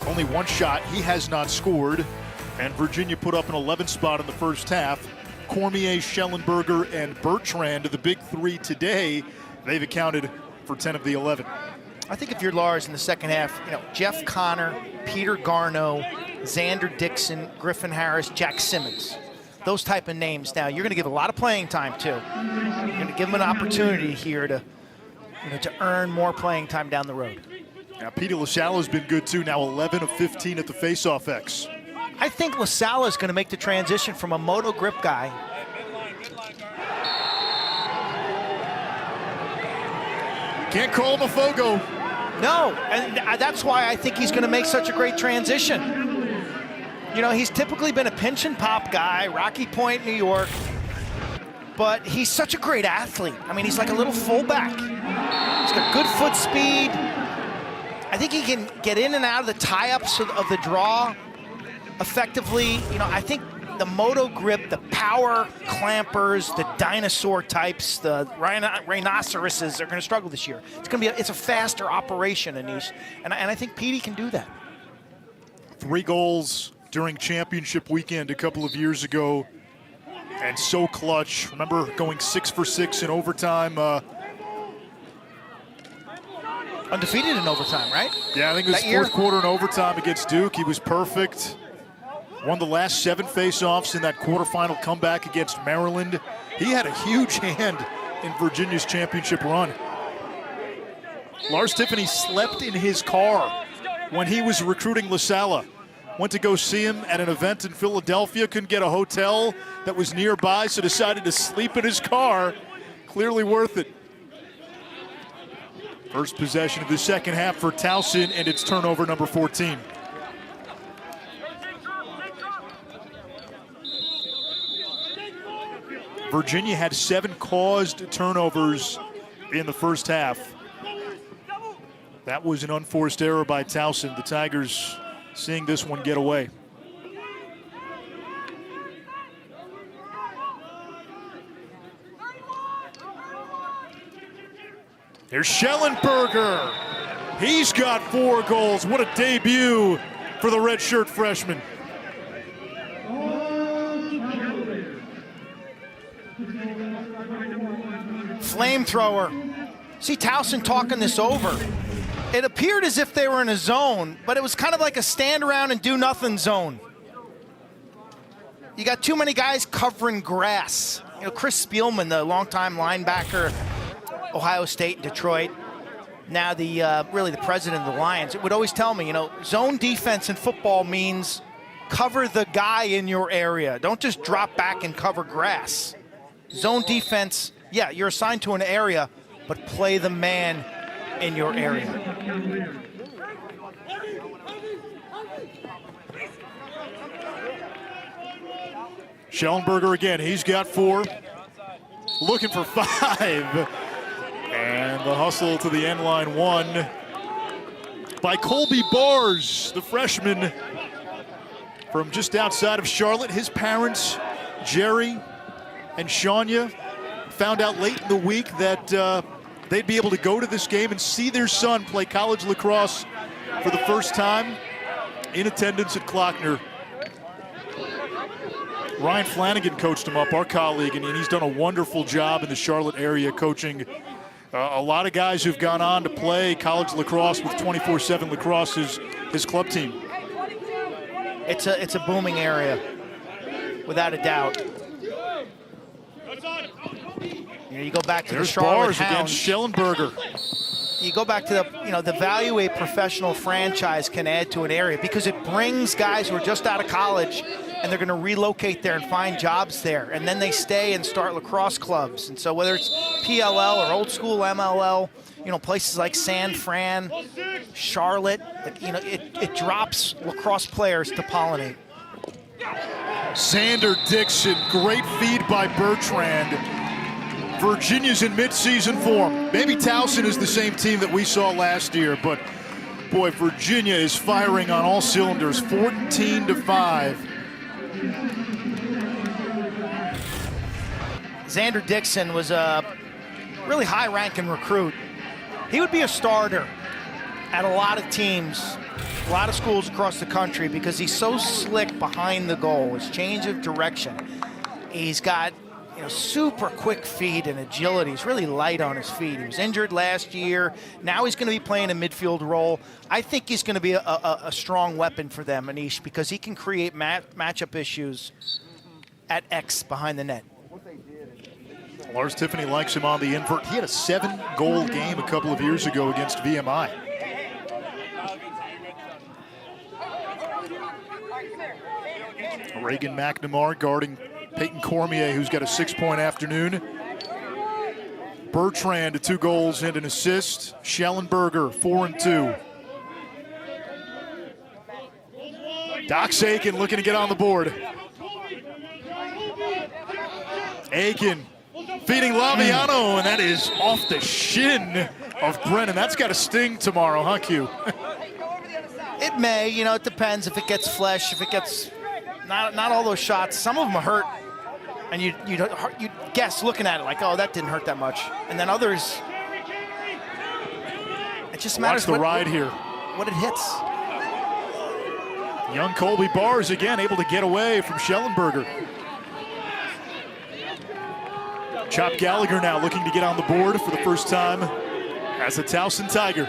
only 1 shot, he has not scored. And Virginia put up an 11 spot in the first half. Cormier, Schellenberger, and Bertrand, the big 3 today, they've accounted for 10 of the 11. I think if you're Lars in the second half, you know, Jeff Connor, Peter Garneau, Xander Dixon, Griffin Harris, Jack Simmons, those type of names. Now, you're going to give a lot of playing time, too. You're going to give them an opportunity here to, you know, to earn more playing time down the road. Now, Petey LaSala's been good, too, now 11 of 15 at the faceoff X. I think LaSala is going to make the transition from a moto grip guy. Can't call him a Fogo. No, and that's why I think he's going to make such a great transition. You know, he's typically been a pinch and pop guy, Rocky Point, New York, but he's such a great athlete. I mean, he's like a little fullback. He's got good foot speed. I think he can get in and out of the tie-ups of the draw effectively. You know, I think the moto grip, the power clampers, the dinosaur types, the rhinoceroses are going to struggle this year. It's going to be it's a faster operation, Anish, and I think Petey can do that. 3 goals, during championship weekend a couple of years ago, and so clutch. Remember going 6 for 6 in overtime. Undefeated in overtime, right? Yeah, I think it was fourth quarter in overtime against Duke. He was perfect. Won the last 7 face-offs in that quarterfinal comeback against Maryland. He had a huge hand in Virginia's championship run. Lars Tiffany slept in his car when he was recruiting LaSalle. Went to go see him at an event in Philadelphia, couldn't get a hotel that was nearby, so decided to sleep in his car. Clearly worth it. First possession of the second half for Towson, and it's turnover number 14. Virginia had 7 caused turnovers in the first half. That was an unforced error by Towson. The Tigers seeing this one get away. Here's Schellenberger. He's got 4 goals. What a debut for the redshirt freshman. Flamethrower. See Towson talking this over. It appeared as if they were in a zone, but it was kind of like a stand around and do nothing zone. You got too many guys covering grass. You know, Chris Spielman, the longtime linebacker, Ohio State and Detroit, now the really the president of the Lions, it would always tell me, you know, zone defense in football means cover the guy in your area. Don't just drop back and cover grass. Zone defense, yeah, you're assigned to an area, but play the man in your area. Schellenberger again, he's got 4. Looking for 5. And the hustle to the end line won by Colby Bars, the freshman from just outside of Charlotte. His parents, Jerry and Shania, found out late in the week that they'd be able to go to this game and see their son play college lacrosse for the first time in attendance at Klockner. Ryan Flanagan coached him up, our colleague, and he's done a wonderful job in the Charlotte area coaching a lot of guys who've gone on to play college lacrosse with 24/7 Lacrosse, his club team. It's a booming area, without a doubt. You know, you go back to There's the Charlotte Bars Hounds. against Schellenberger. You go back to the value a professional franchise can add to an area, because it brings guys who are just out of college and they're going to relocate there and find jobs there, and then they stay and start lacrosse clubs. And so whether it's PLL or old school MLL, you know, places like San Fran, Charlotte, you know, it drops lacrosse players to pollinate. Xander Dixon, great feed by Bertrand. Virginia's in midseason form. Maybe Towson is the same team that we saw last year, but boy, Virginia is firing on all cylinders, 14-5. Xander Dixon was a really high-ranking recruit. He would be a starter at a lot of teams, a lot of schools across the country, because he's so slick behind the goal, his change of direction. He's got, you know, super quick feet and agility. He's really light on his feet. He was injured last year. Now he's going to be playing a midfield role. I think he's going to be a strong weapon for them, Anish, because he can create matchup issues at X behind the net. Lars Tiffany likes him on the invert. He had a 7-goal game a couple of years ago against VMI. Reagan McNamara guarding Peyton Cormier, who's got a 6-point afternoon. Bertrand, 2 goals and an assist. Schellenberger, 4 and 2. Dox Aiken looking to get on the board. Aiken feeding Laviano, and that is off the shin of Brennan. That's got to sting tomorrow, huh, Q? It may, you know, it depends if it gets flesh, if it gets not all those shots. Some of them hurt, and you guess looking at it like, oh, that didn't hurt that much. And then others, it just matters Watch the ride here. what it hits. Young Colby Bars again able to get away from Schellenberger. Chop Gallagher now looking to get on the board for the first time as a Towson Tiger.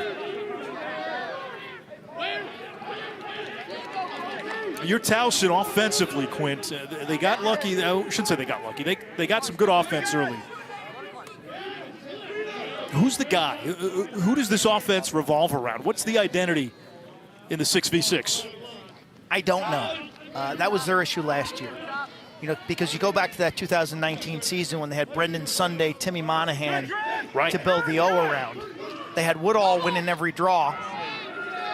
Your Towson offensively, Quint, they got lucky. I shouldn't say they got lucky. They got some good offense early. Who's the guy? Who does this offense revolve around? What's the identity in the 6v6? I don't know. That was their issue last year. You know, because you go back to that 2019 season when they had Brendan Sunday, Timmy Monahan to build the O around. They had Woodall winning every draw,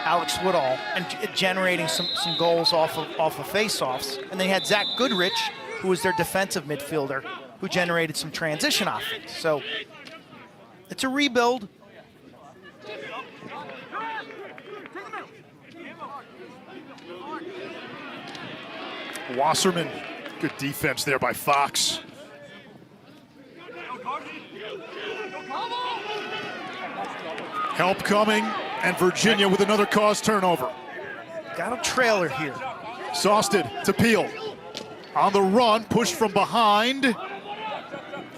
Alex Woodall, and generating some goals off of face-offs. And they had Zach Goodrich, who was their defensive midfielder, who generated some transition offense. So it's a rebuild. Wasserman, good defense there by Fox. Help coming, and Virginia with another cause turnover. Got a trailer here. Sausted to Peel. On the run, pushed from behind.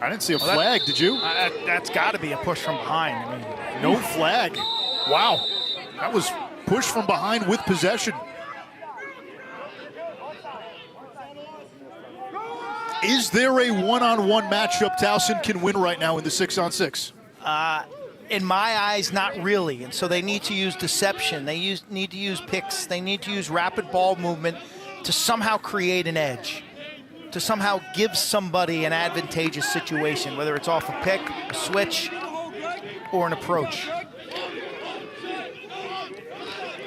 I didn't see a flag, did you? That's got to be a push from behind. I mean, no flag. Wow, that was pushed from behind with possession. Is there a one-on-one matchup Towson can win right now in the 6-on-6? In my eyes, not really. And so they need to use deception. They need to use picks. They need to use rapid ball movement to somehow create an edge, to somehow give somebody an advantageous situation, whether it's off a pick, a switch, or an approach.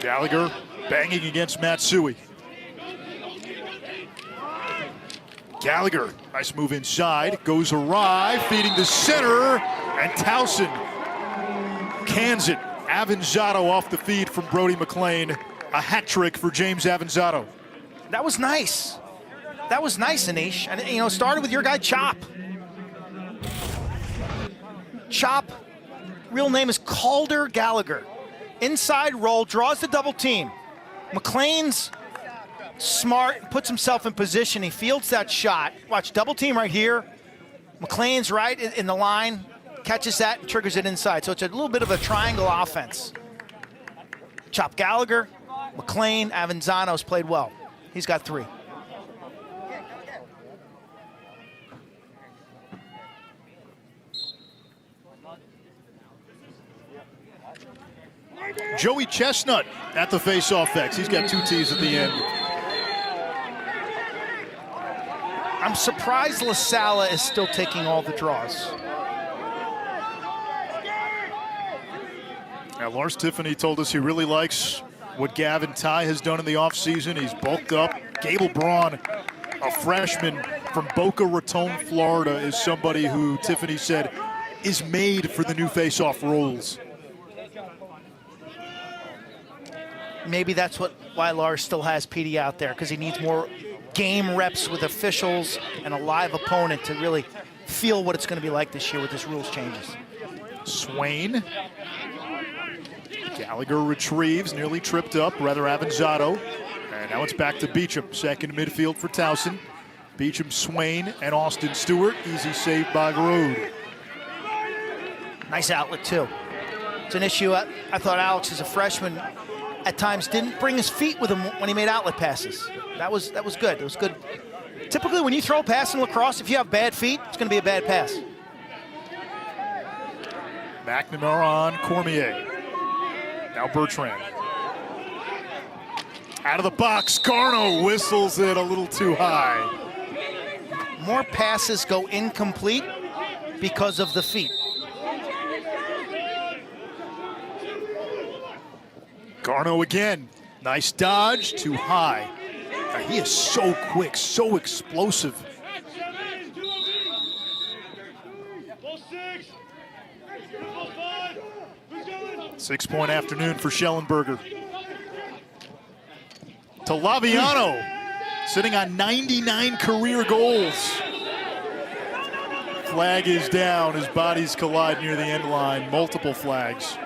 Gallagher banging against Matsui. Gallagher, nice move inside, goes awry, feeding the center, and Towson cans it. Avanzato off the feed from Brody McLean. A hat trick for James Avanzato. That was nice. That was nice, Anish. And, you know, started with your guy, Chop. Chop, real name is Calder Gallagher. Inside roll, draws the double team. McLean's smart, puts himself in position. He fields that shot. Watch, double team right here. McLean's right in the line, catches that and triggers it inside. So it's a little bit of a triangle offense. Chop Gallagher, McLean, Avanzano's played well. He's got 3. Joey Chestnut at the face-off X. He's got 2 T's at the end. I'm surprised LaSala is still taking all the draws. Now, Lars Tiffany told us he really likes what Gavin Ty has done in the offseason. He's bulked up. Gable Braun, a freshman from Boca Raton, Florida, is somebody who Tiffany said is made for the new face-off rules. Maybe that's why Lars still has PD out there, because he needs more game reps with officials and a live opponent to really feel what it's going to be like this year with this rules changes. Swain. Gallagher retrieves, nearly tripped up, rather Avanzato. And now it's back to Beecham, second midfield for Towson. Beecham, Swain, and Austin Stewart. Easy save by Garode. Nice outlet, too. It's an issue. I thought Alex, as a freshman, at times didn't bring his feet with him when he made outlet passes. That was good. It was good. Typically, when you throw a pass in lacrosse, if you have bad feet, it's going to be a bad pass. McNamara on Cormier. Now Bertrand. Out of the box, Garno whistles it a little too high. More passes go incomplete because of the feet. Garno again. Nice dodge, too high. He is so quick, so explosive. 6-point afternoon for Schellenberger. To Laviano, sitting on 99 career goals. Flag is down as bodies collide near the end line. Multiple flags.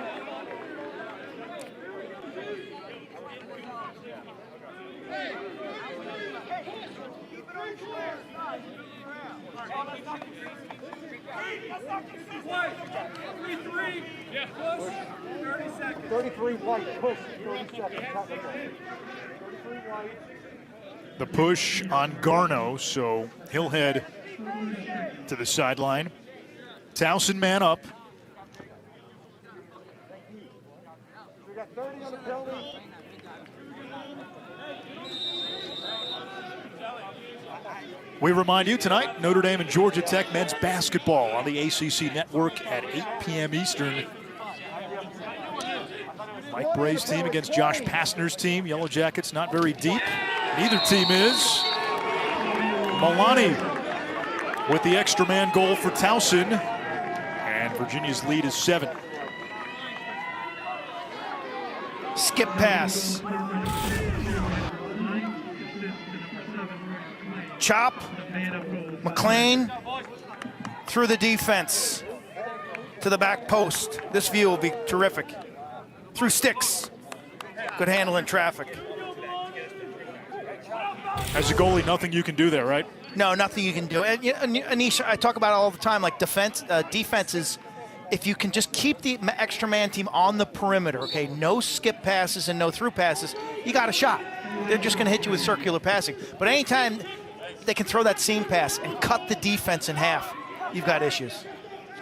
Yeah, push. 30 seconds. 33 white, push, 30 seconds, technical. 33 white. The push on Garno, so he'll head to the sideline. Towson man up. We got 30 on the penalty. We remind you tonight, Notre Dame and Georgia Tech men's basketball on the ACC network at 8 p.m. Eastern. Mike Bray's team against Josh Pastner's team. Yellow Jackets not very deep. Neither team is. Milani with the extra man goal for Towson. And Virginia's lead is 7. Skip pass. Chop. McLean through the defense to the back post. This view will be terrific. Through sticks. Good handle in traffic. As a goalie, nothing you can do there, right? No, nothing you can do. And Anish, I talk about it all the time, like defenses, if you can just keep the extra man team on the perimeter, okay, no skip passes and no through passes, you got a shot. They're just going to hit you with circular passing. But anytime they can throw that seam pass and cut the defense in half, you've got issues.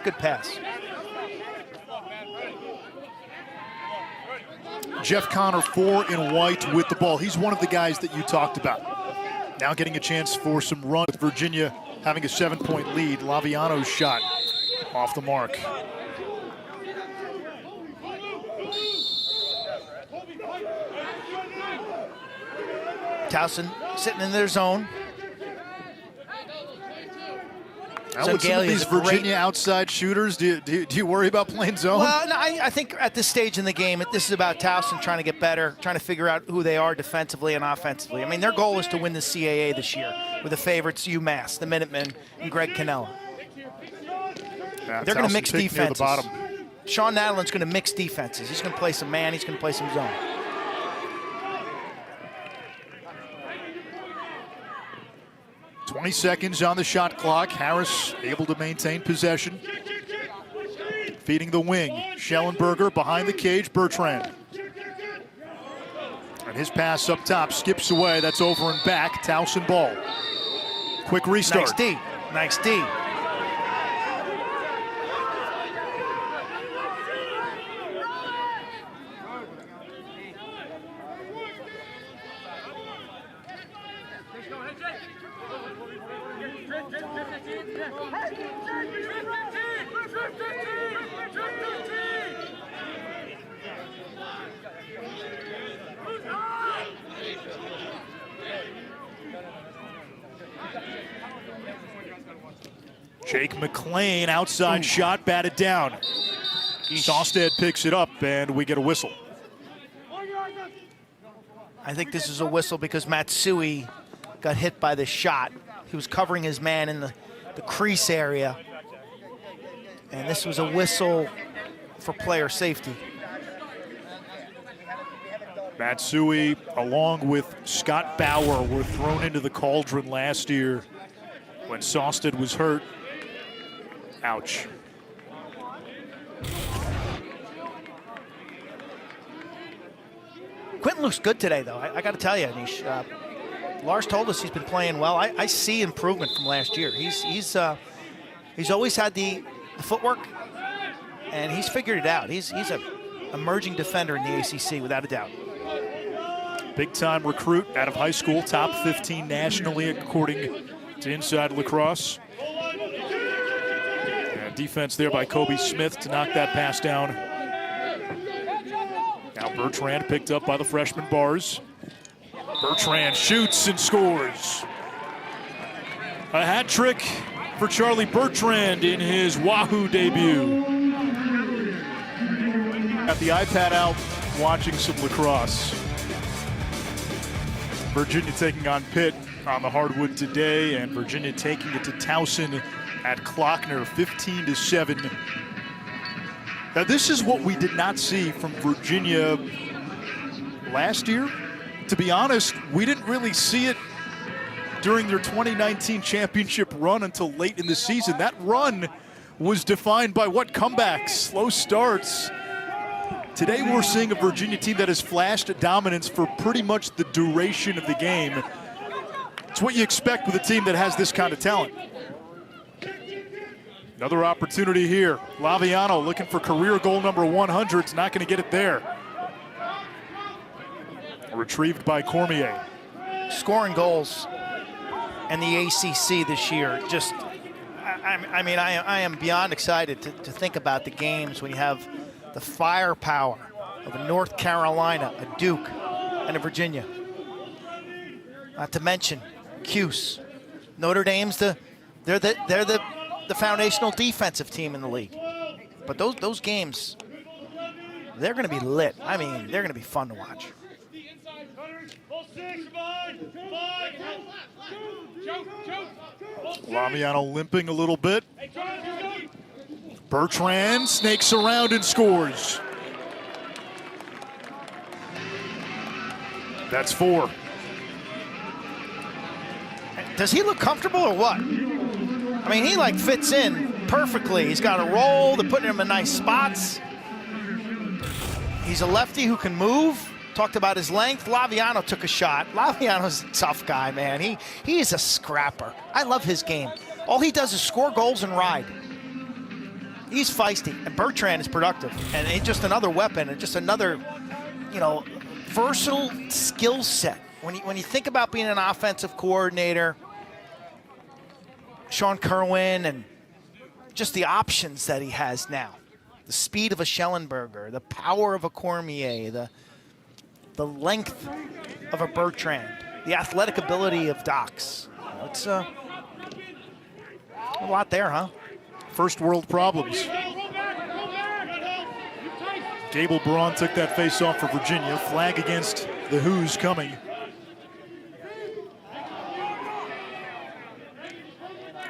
Good pass. Jeff Connor, 4 in white with the ball. He's one of the guys that you talked about. Now getting a chance for some run with Virginia having a 7-point lead. Laviano's shot off the mark. Towson sitting in their zone. Now with some of these Virginia outside shooters, do you worry about playing zone? Well, no, I think at this stage in the game, this is about Towson trying to get better, trying to figure out who they are defensively and offensively. I mean, their goal is to win the CAA this year with the favorites, UMass, the Minutemen, and Greg Cannella. Yeah, they're going to mix defenses. The bottom. Sean Nadelin's going to mix defenses. He's going to play some man. He's going to play some zone. .20 seconds on the shot clock. Harris able to maintain possession. Feeding the wing. Schellenberger behind the cage. Bertrand. And his pass up top skips away. That's over and back. Towson ball. Quick restart. Nice D. Nice D. Jake McLean, outside shot, batted down. Sawstead picks it up, and we get a whistle. I think this is a whistle because Matsui got hit by the shot. He was covering his man in the crease area. And this was a whistle for player safety. Matsui, along with Scott Bauer, were thrown into the cauldron last year when Sawstead was hurt. Ouch. Quentin looks good today, though. I got to tell you, Anish. Lars told us he's been playing well. I see improvement from last year. He's always had the footwork, and he's figured it out. He's an emerging defender in the ACC, without a doubt. Big-time recruit out of high school, top 15 nationally, according to Inside Lacrosse. And defense there by Kobe Smith to knock that pass down. Now Bertrand picked up by the freshman Bars. Bertrand shoots and scores. A hat trick for Charlie Bertrand in his Wahoo debut. Got the iPad out, watching some lacrosse. Virginia taking on Pitt on the hardwood today, and Virginia taking it to Towson at Klockner, 15-7. Now this is what we did not see from Virginia last year. To be honest, we didn't really see it during their 2019 championship run until late in the season. That run was defined by what comebacks, slow starts. Today we're seeing a Virginia team that has flashed dominance for pretty much the duration of the game. It's what you expect with a team that has this kind of talent. Another opportunity here. Laviano looking for career goal number 100. It's not going to get it there. Retrieved by Cormier. Scoring goals in the ACC this year, just, I mean, I am beyond excited to think about the games when you have the firepower of a North Carolina, a Duke, and a Virginia. Not to mention Cuse. Notre Dame's they're the foundational defensive team in the league. But those games, they're going to be lit. I mean, they're going to be fun to watch. Laviano limping a little bit. Bertrand snakes around and scores. That's 4. Does he look comfortable or what? I mean, he like fits in perfectly. He's got a roll. They're putting him in nice spots. He's a lefty who can move. Talked about his length. Laviano took a shot. Laviano's a tough guy, man. He is a scrapper. I love his game. All he does is score goals and ride. He's feisty, and Bertrand is productive, and it's just another weapon, and just another, versatile skill set. When you think about being an offensive coordinator, Sean Kerwin, and just the options that he has now, the speed of a Schellenberger, the power of a Cormier, the length of a Bertrand, the athletic ability of Dox. It's a lot there, huh? First world problems. Gable Braun took that face off for Virginia. Flag against the Who's coming.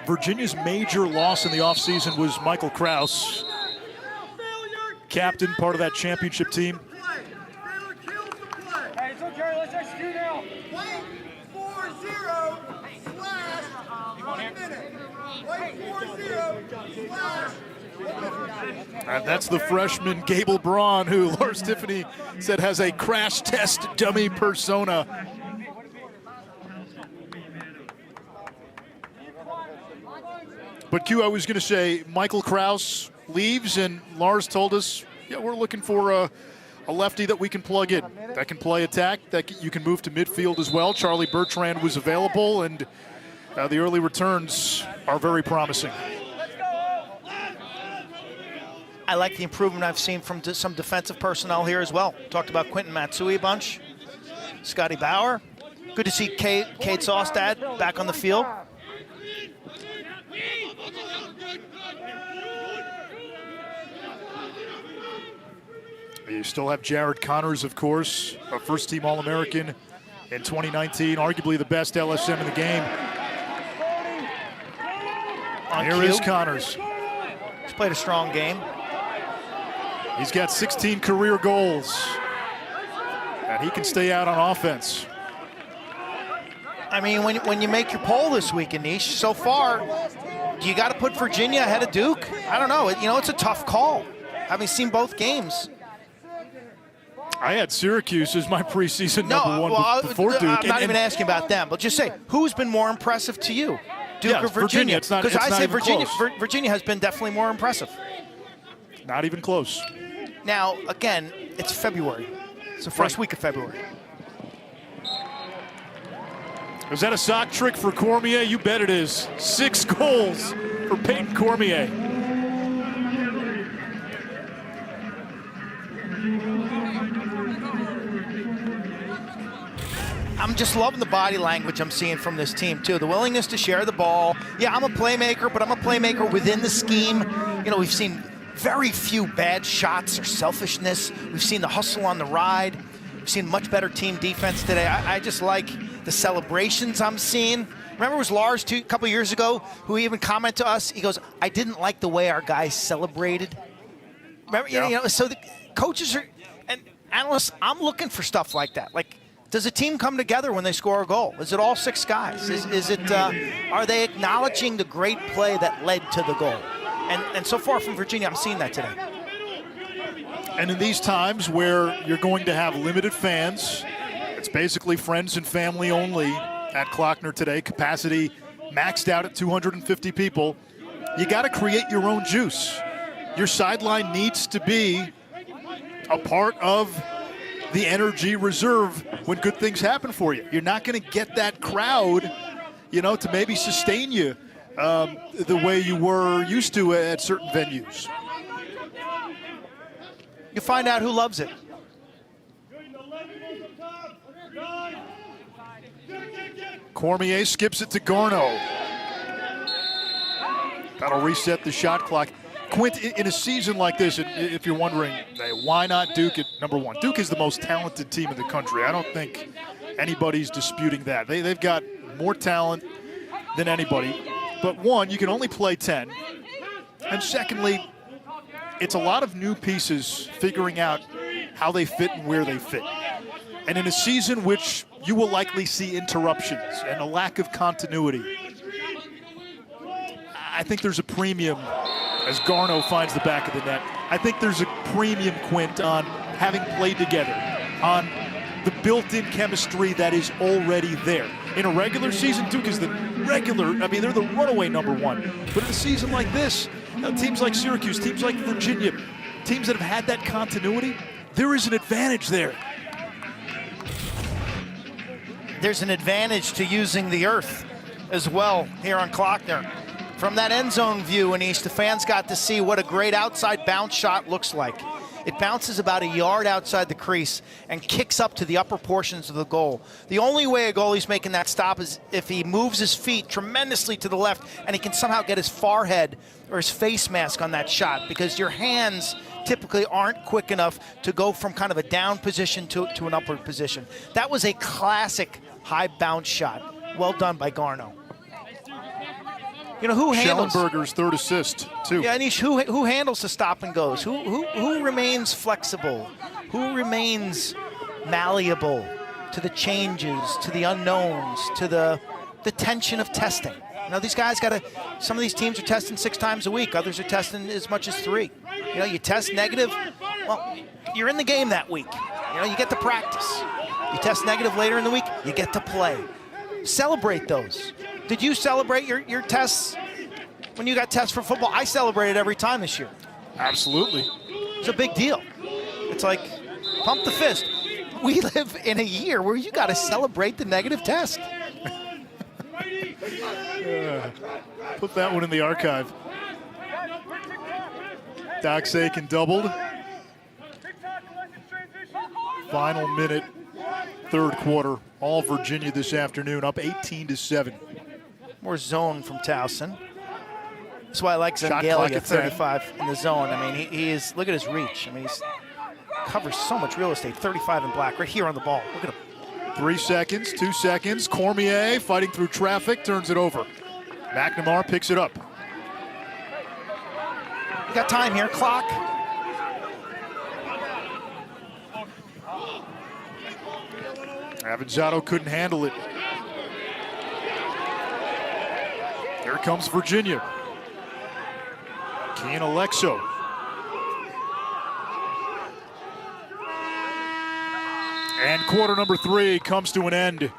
Virginia's major loss in the offseason was Michael Krause, captain, part of that championship team. Hey, it's okay, let's execute now. Wait 40/1 minute. Wait 40/1 And that's the freshman Gable Braun, who Lars Tiffany said has a crash test dummy persona. But Q, I was going to say, Michael Krause leaves, and Lars told us, yeah, we're looking for a lefty that we can plug in, that can play attack, that you can move to midfield as well. Charlie Bertrand was available, and the early returns are very promising. I like the improvement I've seen from some defensive personnel here as well. Talked about Quentin Matsui a bunch, Scotty Bauer. Good to see Cade Sawstad back on the field. You still have Jared Connors, of course, a first-team All-American in 2019, arguably the best LSM in the game. Here is Connors. He's played a strong game. He's got 16 career goals, and he can stay out on offense. I mean, when you make your poll this week, Anish, so far, do you got to put Virginia ahead of Duke? I don't know. It's a tough call, having seen both games. I had Syracuse as my preseason number one before Duke. I'm not even asking about them, but just say, who's been more impressive to you, Duke or Virginia? Because I say Virginia has been definitely more impressive. Not even close. Now, again, it's February. It's the first week of February. Is that a sock trick for Cormier? You bet it is. 6 goals for Peyton Cormier. I'm just loving the body language I'm seeing from this team, too. The willingness to share the ball. Yeah, I'm a playmaker, but I'm a playmaker within the scheme. We've seen very few bad shots or selfishness. We've seen the hustle on the ride. We've seen much better team defense today. I just like the celebrations I'm seeing. Remember it was Lars a couple years ago who even commented to us, he goes, I didn't like the way our guys celebrated. Remember, so the coaches and analysts, I'm looking for stuff like that. Like, Does a team come together when they score a goal? Is it all 6 guys? Is it? Are they acknowledging the great play that led to the goal? And so far from Virginia, I'm seeing that today. And in these times where you're going to have limited fans, it's basically friends and family only at Klockner today. Capacity maxed out at 250 people. You got to create your own juice. Your sideline needs to be a part of the energy reserve when good things happen for you. You're not going to get that crowd, to maybe sustain you the way you were used to at certain venues. You find out who loves it. Cormier skips it to Garneau. That'll reset the shot clock. Quint, in a season like this, if you're wondering, why not Duke at number 1? Duke is the most talented team in the country. I don't think anybody's disputing that. They've got more talent than anybody. But one, you can only play 10. And secondly, it's a lot of new pieces figuring out how they fit and where they fit. And in a season which you will likely see interruptions and a lack of continuity, I think there's a premium as Garneau finds the back of the net. I think there's a premium, Quint, on having played together, on the built-in chemistry that is already there. In a regular season, Duke is they're the runaway number 1. But in a season like this, teams like Syracuse, teams like Virginia, teams that have had that continuity, there is an advantage there. There's an advantage to using the earth as well here on Klockner. From that end zone view in East, the fans got to see what a great outside bounce shot looks like. It bounces about a yard outside the crease and kicks up to the upper portions of the goal. The only way a goalie's making that stop is if he moves his feet tremendously to the left and he can somehow get his forehead or his face mask on that shot, because your hands typically aren't quick enough to go from kind of a down position to an upward position. That was a classic high bounce shot. Well done by Garneau. Who handles Schellenberger's third assist, too. Yeah, Anish, who handles the stop and goes? Who remains flexible? Who remains malleable to the changes, to the unknowns, to the tension of testing? These guys some of these teams are testing 6 times a week. Others are testing as much as 3. You test negative, well, you're in the game that week. You get to practice. You test negative later in the week, you get to play. Celebrate those. Did you celebrate your tests when you got tests for football? I celebrated every time this year. Absolutely. It's a big deal. It's like, pump the fist. We live in a year where you got to celebrate the negative test. Put that one in the archive. Doc Sakin doubled. Final minute, third quarter. All Virginia this afternoon, up 18-7. More zone from Towson. That's why I like Shot clock Zangalia at 35 in the zone. He is, look at his reach. He covers so much real estate. 35 in black, right here on the ball. Look at him. 3 seconds, 2 seconds. Cormier fighting through traffic, turns it over. McNamara picks it up. You got time here, clock. Avanzato couldn't handle it. Here comes Virginia. Kean Alexo. And quarter number 3 comes to an end.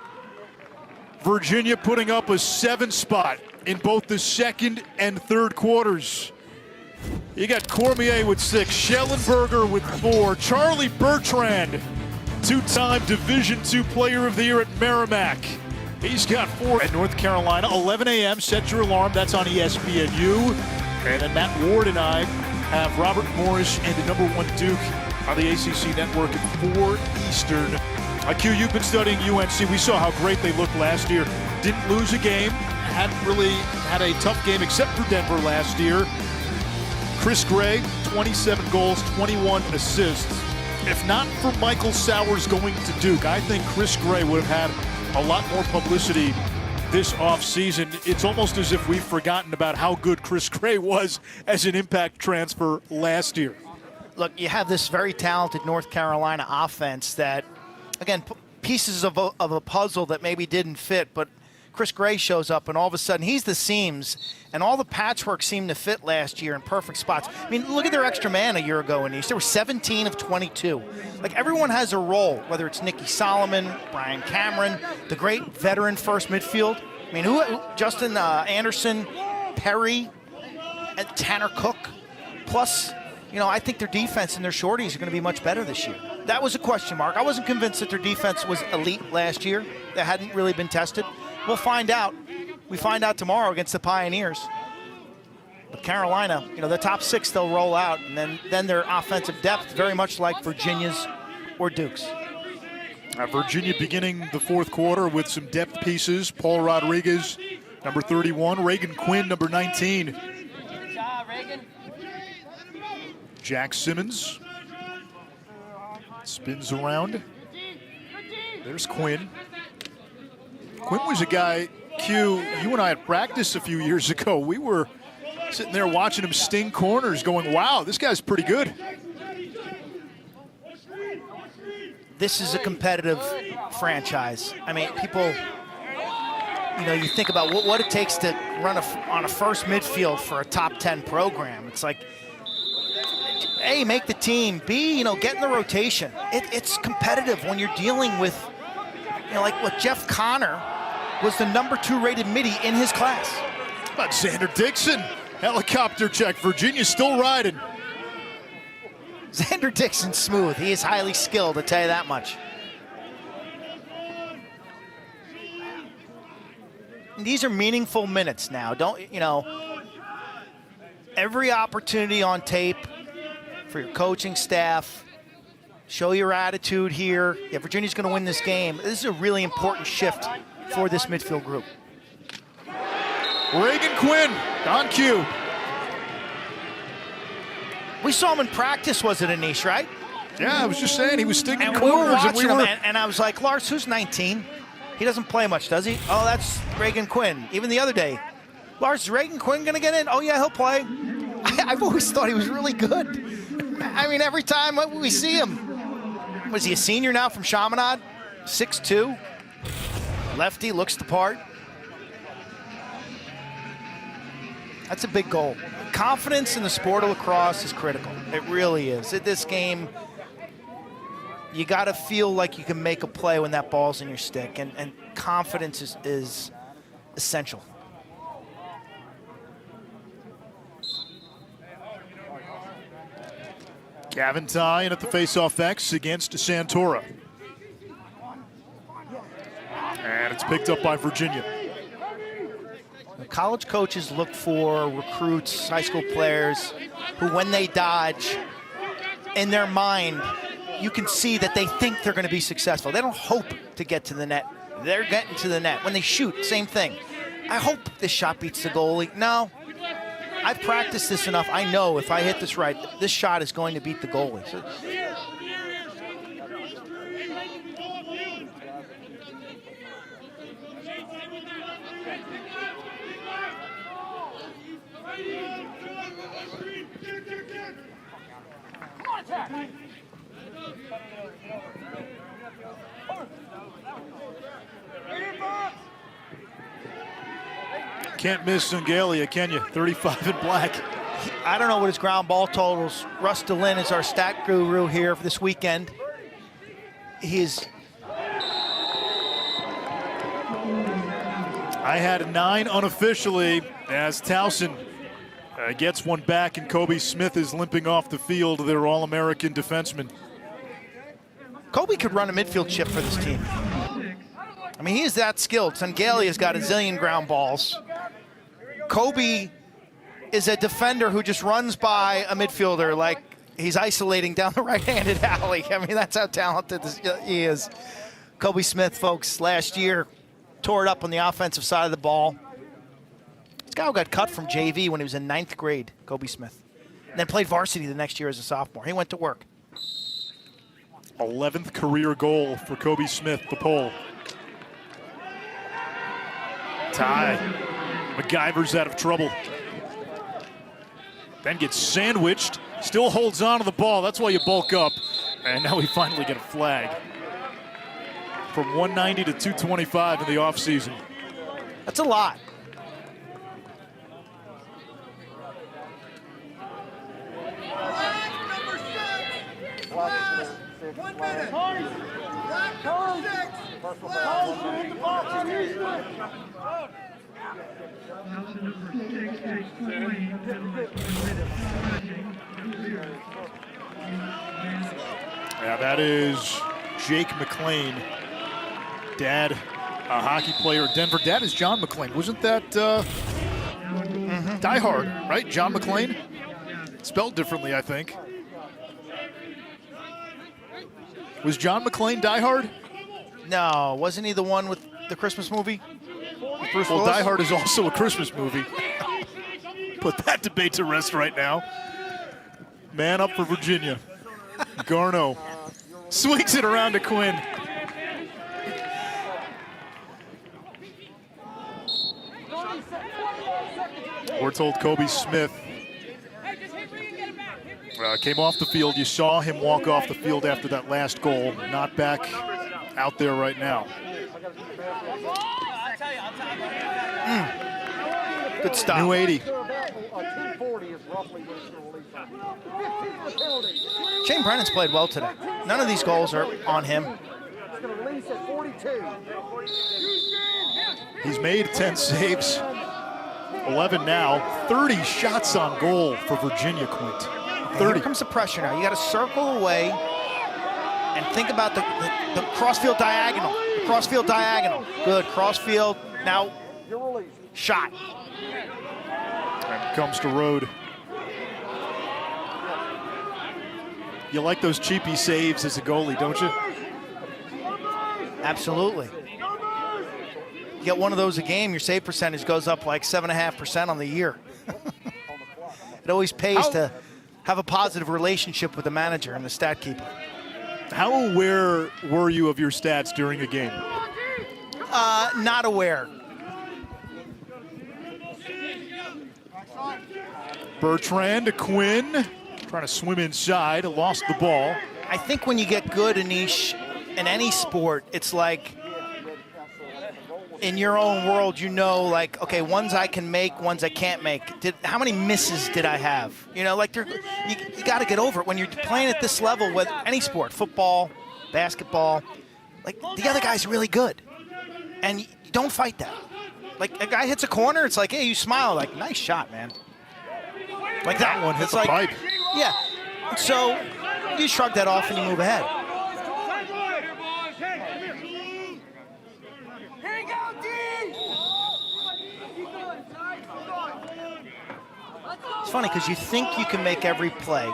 Virginia putting up a 7 spot in both the second and third quarters. You got Cormier with 6, Schellenberger with 4, Charlie Bertrand, 2-time Division II Player of the Year at Merrimack. He's got 4 at North Carolina. 11 a.m. Set your alarm. That's on ESPNU. And then Matt Ward and I have Robert Morris and the number 1 Duke on the ACC network at 4 Eastern. Q, you've been studying UNC. We saw how great they looked last year. Didn't lose a game. Hadn't really had a tough game except for Denver last year. Chris Gray, 27 goals, 21 assists. If not for Michael Sowers going to Duke, I think Chris Gray would have had a lot more publicity this offseason. It's almost as if we've forgotten about how good Chris Gray was as an impact transfer last year. Look, you have this very talented North Carolina offense that, again, pieces of a puzzle that maybe didn't fit, but Chris Gray shows up, and all of a sudden he's the seams, and all the patchwork seemed to fit last year in perfect spots. I mean, look at their extra man a year ago in East. There were 17 of 22. Like, everyone has a role, whether it's Nicky Solomon, Brian Cameron, the great veteran first midfield. I mean, Justin Anderson, Perry, and Tanner Cook. Plus, you know, I think their defense and their shorties are going to be much better this year. That was a question mark. I wasn't convinced that their defense was elite last year. That hadn't really been tested. We'll find out. We find out tomorrow against the Pioneers. But Carolina, you know, the top 6 they'll roll out, and then their offensive depth, very much like Virginia's or Duke's. Virginia beginning the fourth quarter with some depth pieces. Paul Rodriguez, number 31. Reagan Quinn, number 19. Good job, Reagan. Jack Simmons spins around. There's Quinn. Quinn was a guy, Q, you and I had practiced a few years ago. We were sitting there watching him sting corners going, wow, this guy's pretty good. This is a competitive franchise. I mean, people, you know, you think about what it takes to run on a first midfield for a top 10 program. It's like, A, make the team. B, you know, get in the rotation. It's competitive when you're dealing with, you know, like what Jeff Connor was the number 2 rated midi in his class. How about Xander Dixon? Helicopter check. Virginia's still riding. Xander Dixon's smooth. He is highly skilled, I'll tell you that much. And these are meaningful minutes now. Don't, you know, every opportunity on tape for your coaching staff, show your attitude here. Yeah, Virginia's going to win this game. This is a really important shift for this midfield group. Reagan Quinn on cue. We saw him in practice, was it, Anish, right? Yeah, I was just saying he was sticking And we corners. were watching him, and I was like, Lars, who's 19? He doesn't play much, does he? Oh, that's Reagan Quinn. Even the other day, Lars, is Reagan Quinn going to get in? Oh, yeah, he'll play. I've always thought he was really good. I mean, every time we see him. Was he a senior now from Chaminade? 6'2". Lefty, looks the part. That's a big goal. Confidence in the sport of lacrosse is critical. It really is. At this game, you got to feel like you can make a play when that ball's in your stick, and confidence is essential. Gavin Ty in at the faceoff X against Santora. And it's picked up by Virginia. College coaches look for recruits, high school players, who when they dodge, in their mind, you can see that they think they're going to be successful. They don't hope to get to the net. They're getting to the net. When they shoot, same thing. I hope this shot beats the goalie. No. I've practiced this enough. I know if I hit this right, this shot is going to beat the goalie. So, Can't miss Sungalia, can you? 35 in black. I don't know what his ground ball totals. Russ DeLynn is our stat guru here for this weekend. He's... I had 9 unofficially as Towson gets one back, and Kobe Smith is limping off the field, their All-American defenseman. Kobe could run a midfield chip for this team. I mean, he is that skilled. Sangalia's got a zillion ground balls. Kobe is a defender who just runs by a midfielder like he's isolating down the right-handed alley. I mean, that's how talented he is. Kobe Smith, folks, last year tore it up on the offensive side of the ball. This guy got cut from JV when he was in 9th grade, Kobe Smith. And then played varsity the next year as a sophomore. He went to work. 11th career goal for Kobe Smith, the pole. Ty. MacGyver's out of trouble. Then gets sandwiched. Still holds on to the ball. That's why you bulk up. And now we finally get a flag. from 190 to 225 in the offseason. That's a lot. Last, 1 minute. Black number 6. Towson in the box. Yeah, that is Jake McLean. Dad, a hockey player at Denver. Dad is John McLean. Wasn't that Die Hard, right? John McLean? Spelled differently, I think. Was John McClane Die Hard? No, wasn't he the one with the Christmas movie? Bruce Well, Willis? Die Hard is also a Christmas movie. Put that debate to rest right now. Man up for Virginia. Garno swings it around to Quinn. We're told Kobe Smith came off the field. You saw him walk off the field after that last goal. Not back out there right now. Good stop. New 80. Shane Brennan's played well today. None of these goals are on him. He's made 10 saves, 11 now, 30 shots on goal for Virginia, Quint. 30. Here comes the pressure now. You got to circle away and think about the crossfield diagonal. The crossfield diagonal. Good, crossfield. Now, shot. And comes to Road. You like those cheapy saves as a goalie, don't you? Absolutely. You get one of those a game, your save percentage goes up like 7.5% on the year. It always pays to have a positive relationship with the manager and the stat keeper. How aware were you of your stats during the game? Not aware. Bertrand to Quinn, trying to swim inside, lost the ball. I think when you get good, Anish, in any sport, it's like in your own world, you know, like, okay, ones I can make, ones I can't make. How many misses did I have? You know, like you got to get over it when you're playing at this level with any sport, football, basketball. Like the other guy's really good, and you don't fight that. Like a guy hits a corner, it's like, hey, you smile, like, nice shot, man. Like that one hit it's the like, pipe. Yeah. So you shrug that off and you move ahead. It's funny because you think you can make every play,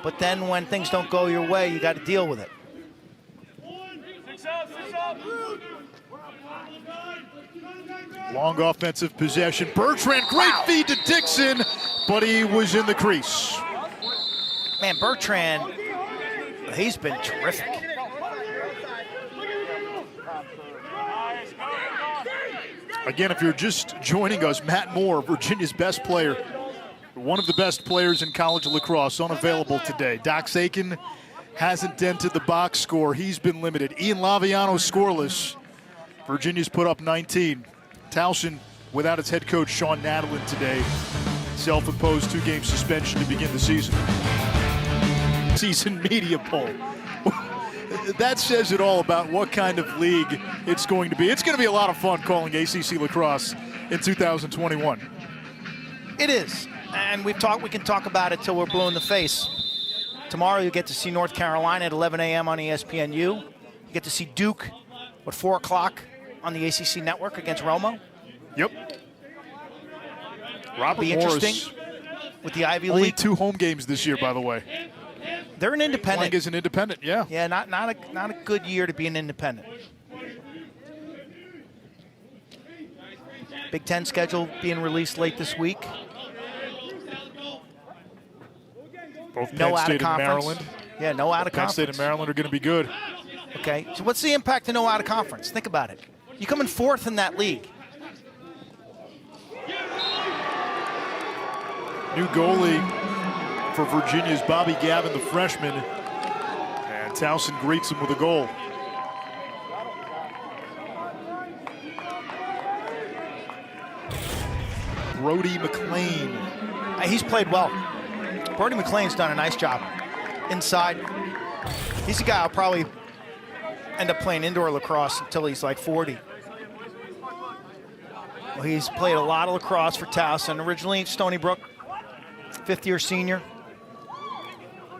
but then when things don't go your way, you got to deal with it. Long offensive possession. Bertrand, great feed to Dixon, but he was in the crease. Man, Bertrand, he's been terrific. Again, if you're just joining us, Matt Moore, Virginia's best player, one of the best players in college lacrosse, unavailable today. Doc Sakin hasn't dented the box score. He's been limited. Ian Laviano scoreless. Virginia's put up 19. Towson without its head coach, Sean Nadelin, today. Self-imposed 2-game suspension to begin the season. Season media poll. That says it all about what kind of league it's going to be. It's going to be a lot of fun calling ACC lacrosse in 2021. It is, and we can talk about it till we're blue in the face. Tomorrow you get to see North Carolina at 11 a.m. on ESPNU. You get to see Duke at 4 o'clock on the ACC network against Romo. Yep. Robert Be Morris, interesting with the Ivy only League. 2 home games this year, by the way. They're an independent. Playing as an independent, yeah. Yeah, not a good year to be an independent. Big Ten schedule being released late this week. Both No Penn out of State and conference. Maryland. Yeah, no out of Penn conference. State and Maryland are going to be good. Okay, so what's the impact of no out of conference? Think about it. You come in 4th in that league. New goalie for Virginia's Bobby Gavin, the freshman. And Towson greets him with a goal. Brody McLean. He's played well. Brody McLean's done a nice job inside. He's a guy I'll probably end up playing indoor lacrosse until he's like 40. Well, he's played a lot of lacrosse for Towson, originally Stony Brook, fifth-year senior.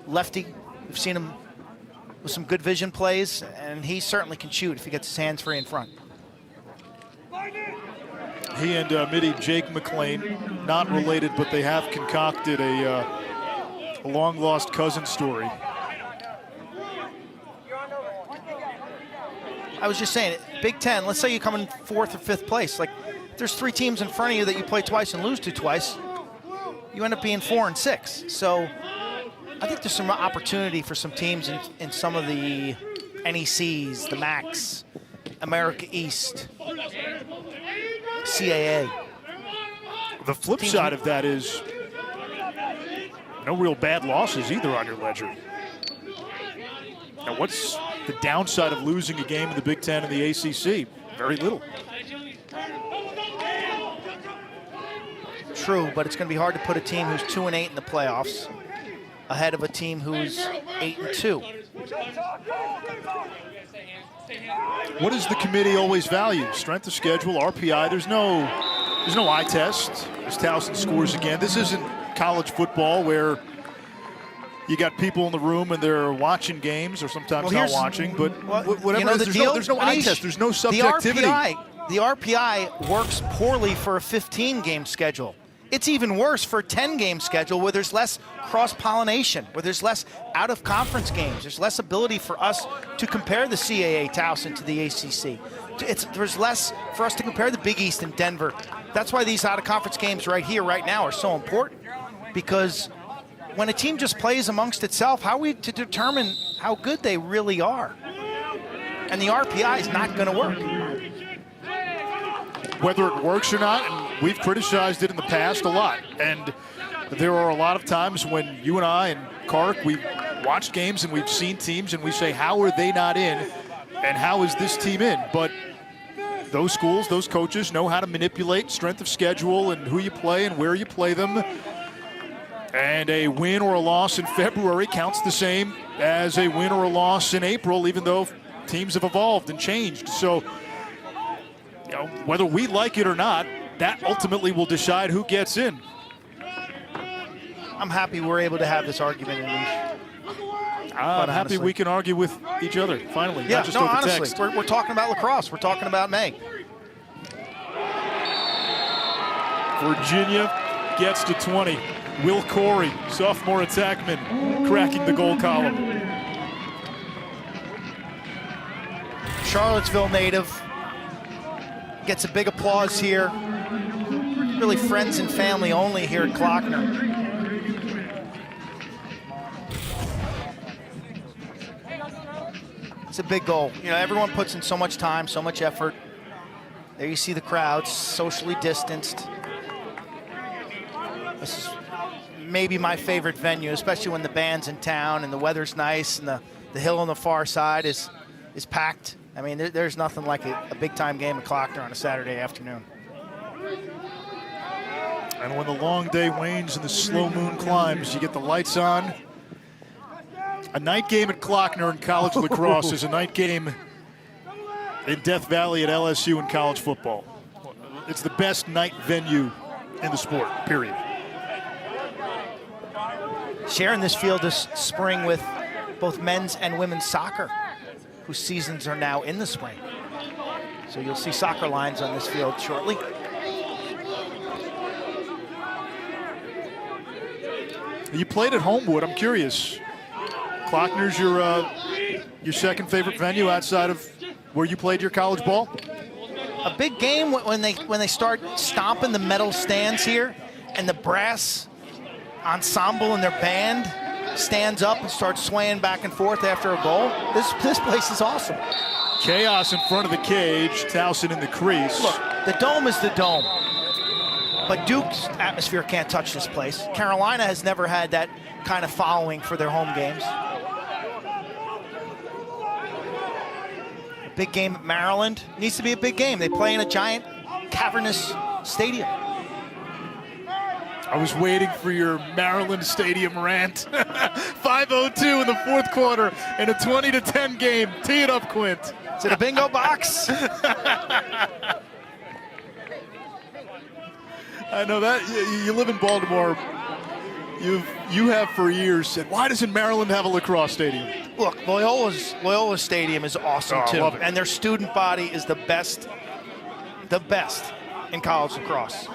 Lefty, we've seen him with some good vision plays, and he certainly can shoot if he gets his hands free in front. He and Midi Jake McLean, not related, but they have concocted a long-lost cousin story. I was just saying, Big Ten, let's say you come in 4th or 5th place. Like, if there's 3 teams in front of you that you play twice and lose to twice, you end up being 4 and 6. So I think there's some opportunity for some teams in some of the NECs, the MACs, America East, CAA. The flip side of that is no real bad losses either on your ledger. Now, what's the downside of losing a game in the Big Ten and the ACC? Very little. True, but it's going to be hard to put a team who's 2-8 in the playoffs ahead of a team who's 8-2. What does the committee always value? Strength of schedule, RPI. There's no eye test as Towson scores again. This isn't college football where you got people in the room and they're watching games or sometimes not watching, but whatever. You know, there's no eye test. There's no subjectivity. The RPI works poorly for a 15-game schedule. It's even worse for a 10-game schedule where there's less cross-pollination, where there's less out-of-conference games. There's less ability for us to compare the CAA Towson to the ACC. There's less for us to compare the Big East and Denver. That's why these out-of-conference games right here, right now, are so important, because when a team just plays amongst itself, how are we to determine how good they really are? And the RPI is not going to work. Whether it works or not, and we've criticized it in the past a lot. And there are a lot of times when you and I and Kark, we've watched games and we've seen teams and we say, how are they not in? And how is this team in? But those schools, those coaches know how to manipulate strength of schedule and who you play and where you play them. And a win or a loss in February counts the same as a win or a loss in April, even though teams have evolved and changed. So, you know, whether we like it or not, that ultimately will decide who gets in. I'm happy we're able to have this argument in Niche. I'm happy we can argue with each other, finally, yeah, not just no, over honestly, text. We're talking about lacrosse. We're talking about May. Virginia gets to 20. Will Corey, sophomore attackman, cracking the goal column. Charlottesville native gets a big applause here. Really friends and family only here at Klockner. It's a big goal. You know, everyone puts in so much time, so much effort. There you see the crowds, socially distanced. This is maybe my favorite venue, especially when the band's in town and the weather's nice and the hill on the far side is packed. I mean, there's nothing like a big-time game at Klockner on a Saturday afternoon. And when the long day wanes and the slow moon climbs, you get the lights on. A night game at Klockner in college lacrosse is a night game in Death Valley at LSU in college football. It's the best night venue in the sport, period. Sharing this field this spring with both men's and women's soccer, whose seasons are now in the spring. So you'll see soccer lines on this field shortly. You played at Homewood. I'm curious. Klockner's your second favorite venue outside of where you played your college ball? A big game when they start stomping the metal stands here and the brass ensemble and their band stands up and starts swaying back and forth after a goal. This place is awesome. Chaos in front of the cage, Towson in the crease. Look, the dome is the dome, but Duke's atmosphere can't touch this place. Carolina has never had that kind of following for their home games. A big game at Maryland. Needs to be a big game. They play in a giant, cavernous stadium. I was waiting for your Maryland Stadium rant. 5:02 in the fourth quarter in a 20-10 game. Tee it up, Quint. Is it a bingo box? I know that you live in Baltimore. You have for years said, why doesn't Maryland have a lacrosse stadium? Look, Loyola Stadium is awesome I too, love it. and their student body is the best in college lacrosse.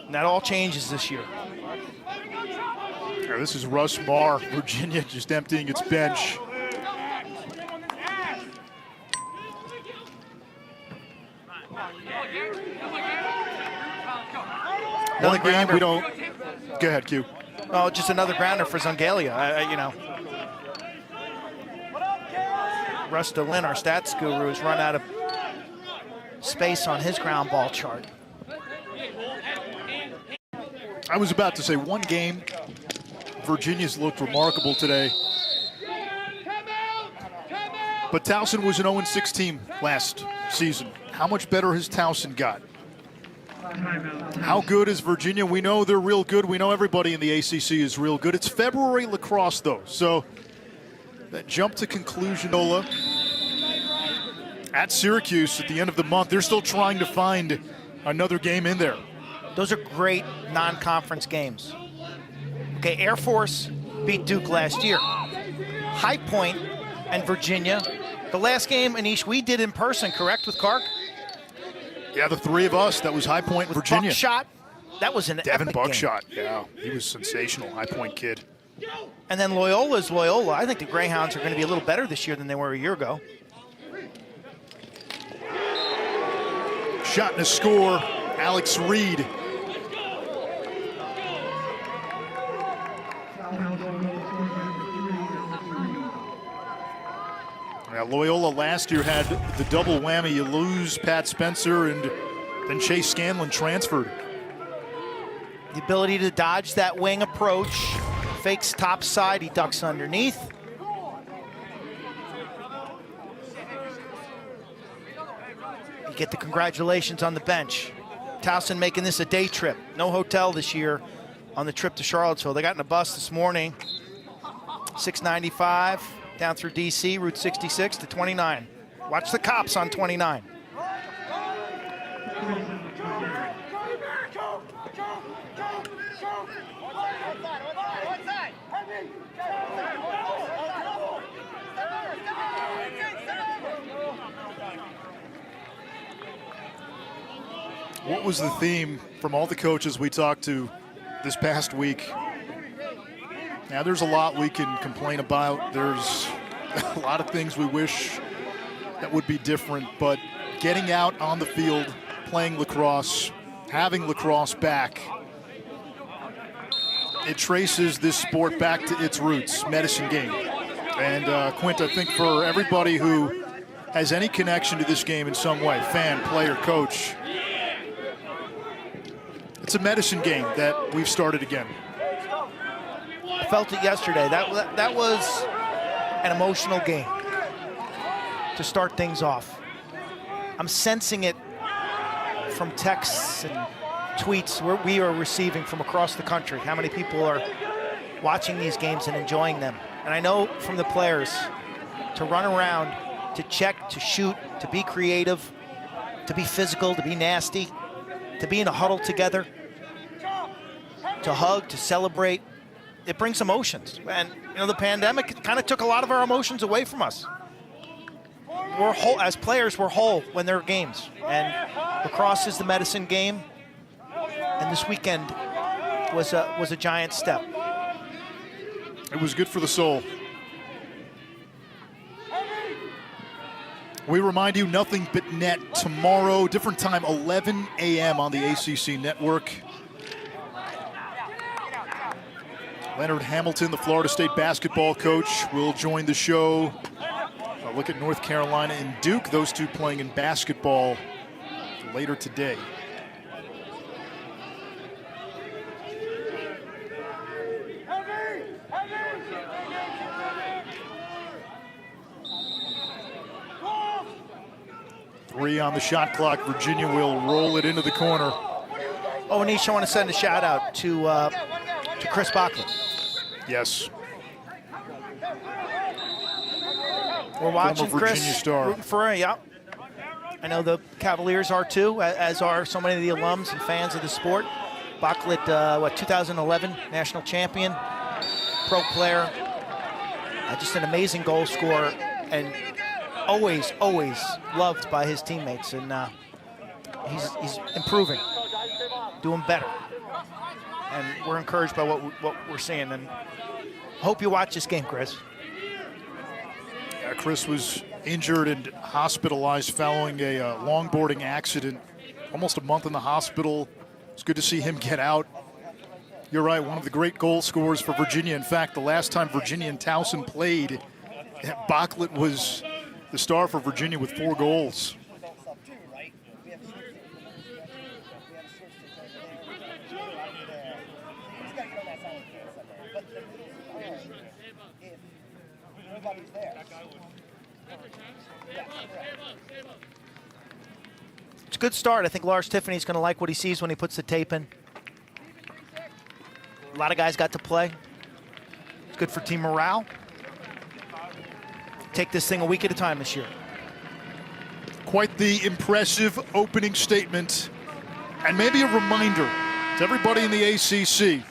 And that all changes this year. This is Russ Marr, Virginia, just emptying its bench. Another One game grounder. we don't. Go ahead, Q. Oh, just another grounder for Zongalia. You know, Russ DeLynn, our stats guru, has run out of space on his ground ball chart. I was about to say one game. Virginia's looked remarkable today. But Towson was an 0-6 team last season. How much better has Towson got? How good is Virginia? We know they're real good. We know everybody in the ACC is real good. It's February lacrosse, though. So that jump to conclusion, Ola, at Syracuse at the end of the month, they're still trying to find another game in there. Those are great non-conference games. Okay, Air Force beat Duke last year. High Point and Virginia. The last game, Anish, we did in person, correct, with Clark? Yeah, the three of us. That was High Point, Virginia. Buckshot. That was an Devin epic Buckshot. game. Yeah, he was sensational. High Point kid. And then Loyola's Loyola. I think the Greyhounds are going to be a little better this year than they were a year ago. Shot and a score, Alex Reed. Now, Loyola last year had the double whammy. You lose Pat Spencer, and then Chase Scanlon transferred. The ability to dodge that wing approach. Fakes top side, he ducks underneath. You get the congratulations on the bench. Towson making this a day trip. No hotel this year on the trip to Charlottesville. They got in a bus this morning, 695 down through DC, Route 66 to 29. Watch the cops on 29. What was the theme from all the coaches we talked to this past week? Now, there's a lot we can complain about. There's a lot of things we wish that would be different, but getting out on the field, playing lacrosse, having lacrosse back, it traces this sport back to its roots, medicine game. And Quint, I think for everybody who has any connection to this game in some way, fan, player, coach, it's a medicine game that we've started again. I felt it yesterday. That was an emotional game to start things off. I'm sensing it from texts and tweets we are receiving from across the country. How many people are watching these games and enjoying them? And I know from the players to run around, to check, to shoot, to be creative, to be physical, to be nasty, to be in a huddle together, to hug, to celebrate. It brings emotions. And, you know, the pandemic kind of took a lot of our emotions away from us. We're whole, as players, we're whole when there are games. And lacrosse is the medicine game. And this weekend was a giant step. It was good for the soul. We remind you, Nothing But Net tomorrow, different time, 11 a.m. on the ACC network. Leonard Hamilton, the Florida State basketball coach, will join the show. A look at North Carolina and Duke, those two playing in basketball later today. Three on the shot clock. Virginia will roll it into the corner. Oh, Anish, I want to send a shout out to Chris Bockley. Yes. We're watching Former Chris, Virginia star. rooting for him, yeah. I know the Cavaliers are too, as are so many of the alums and fans of the sport. Bockley, 2011 national champion, pro player, just an amazing goal scorer, and always loved by his teammates. And he's improving, doing better, and we're encouraged by what we're seeing. And hope you watch this game, Chris. Chris was injured and hospitalized following a longboarding accident. Almost a month in the hospital. It's good to see him get out. You're right, one of the great goal scorers for Virginia. In fact, the last time Virginia and Towson played, Bockley was the star for Virginia with 4 goals. It's a good start. I think Lars Tiffany's going to like what he sees when he puts the tape in. A lot of guys got to play. It's good for team morale. Take this thing a week at a time this year. Quite the impressive opening statement, and maybe a reminder to everybody in the ACC.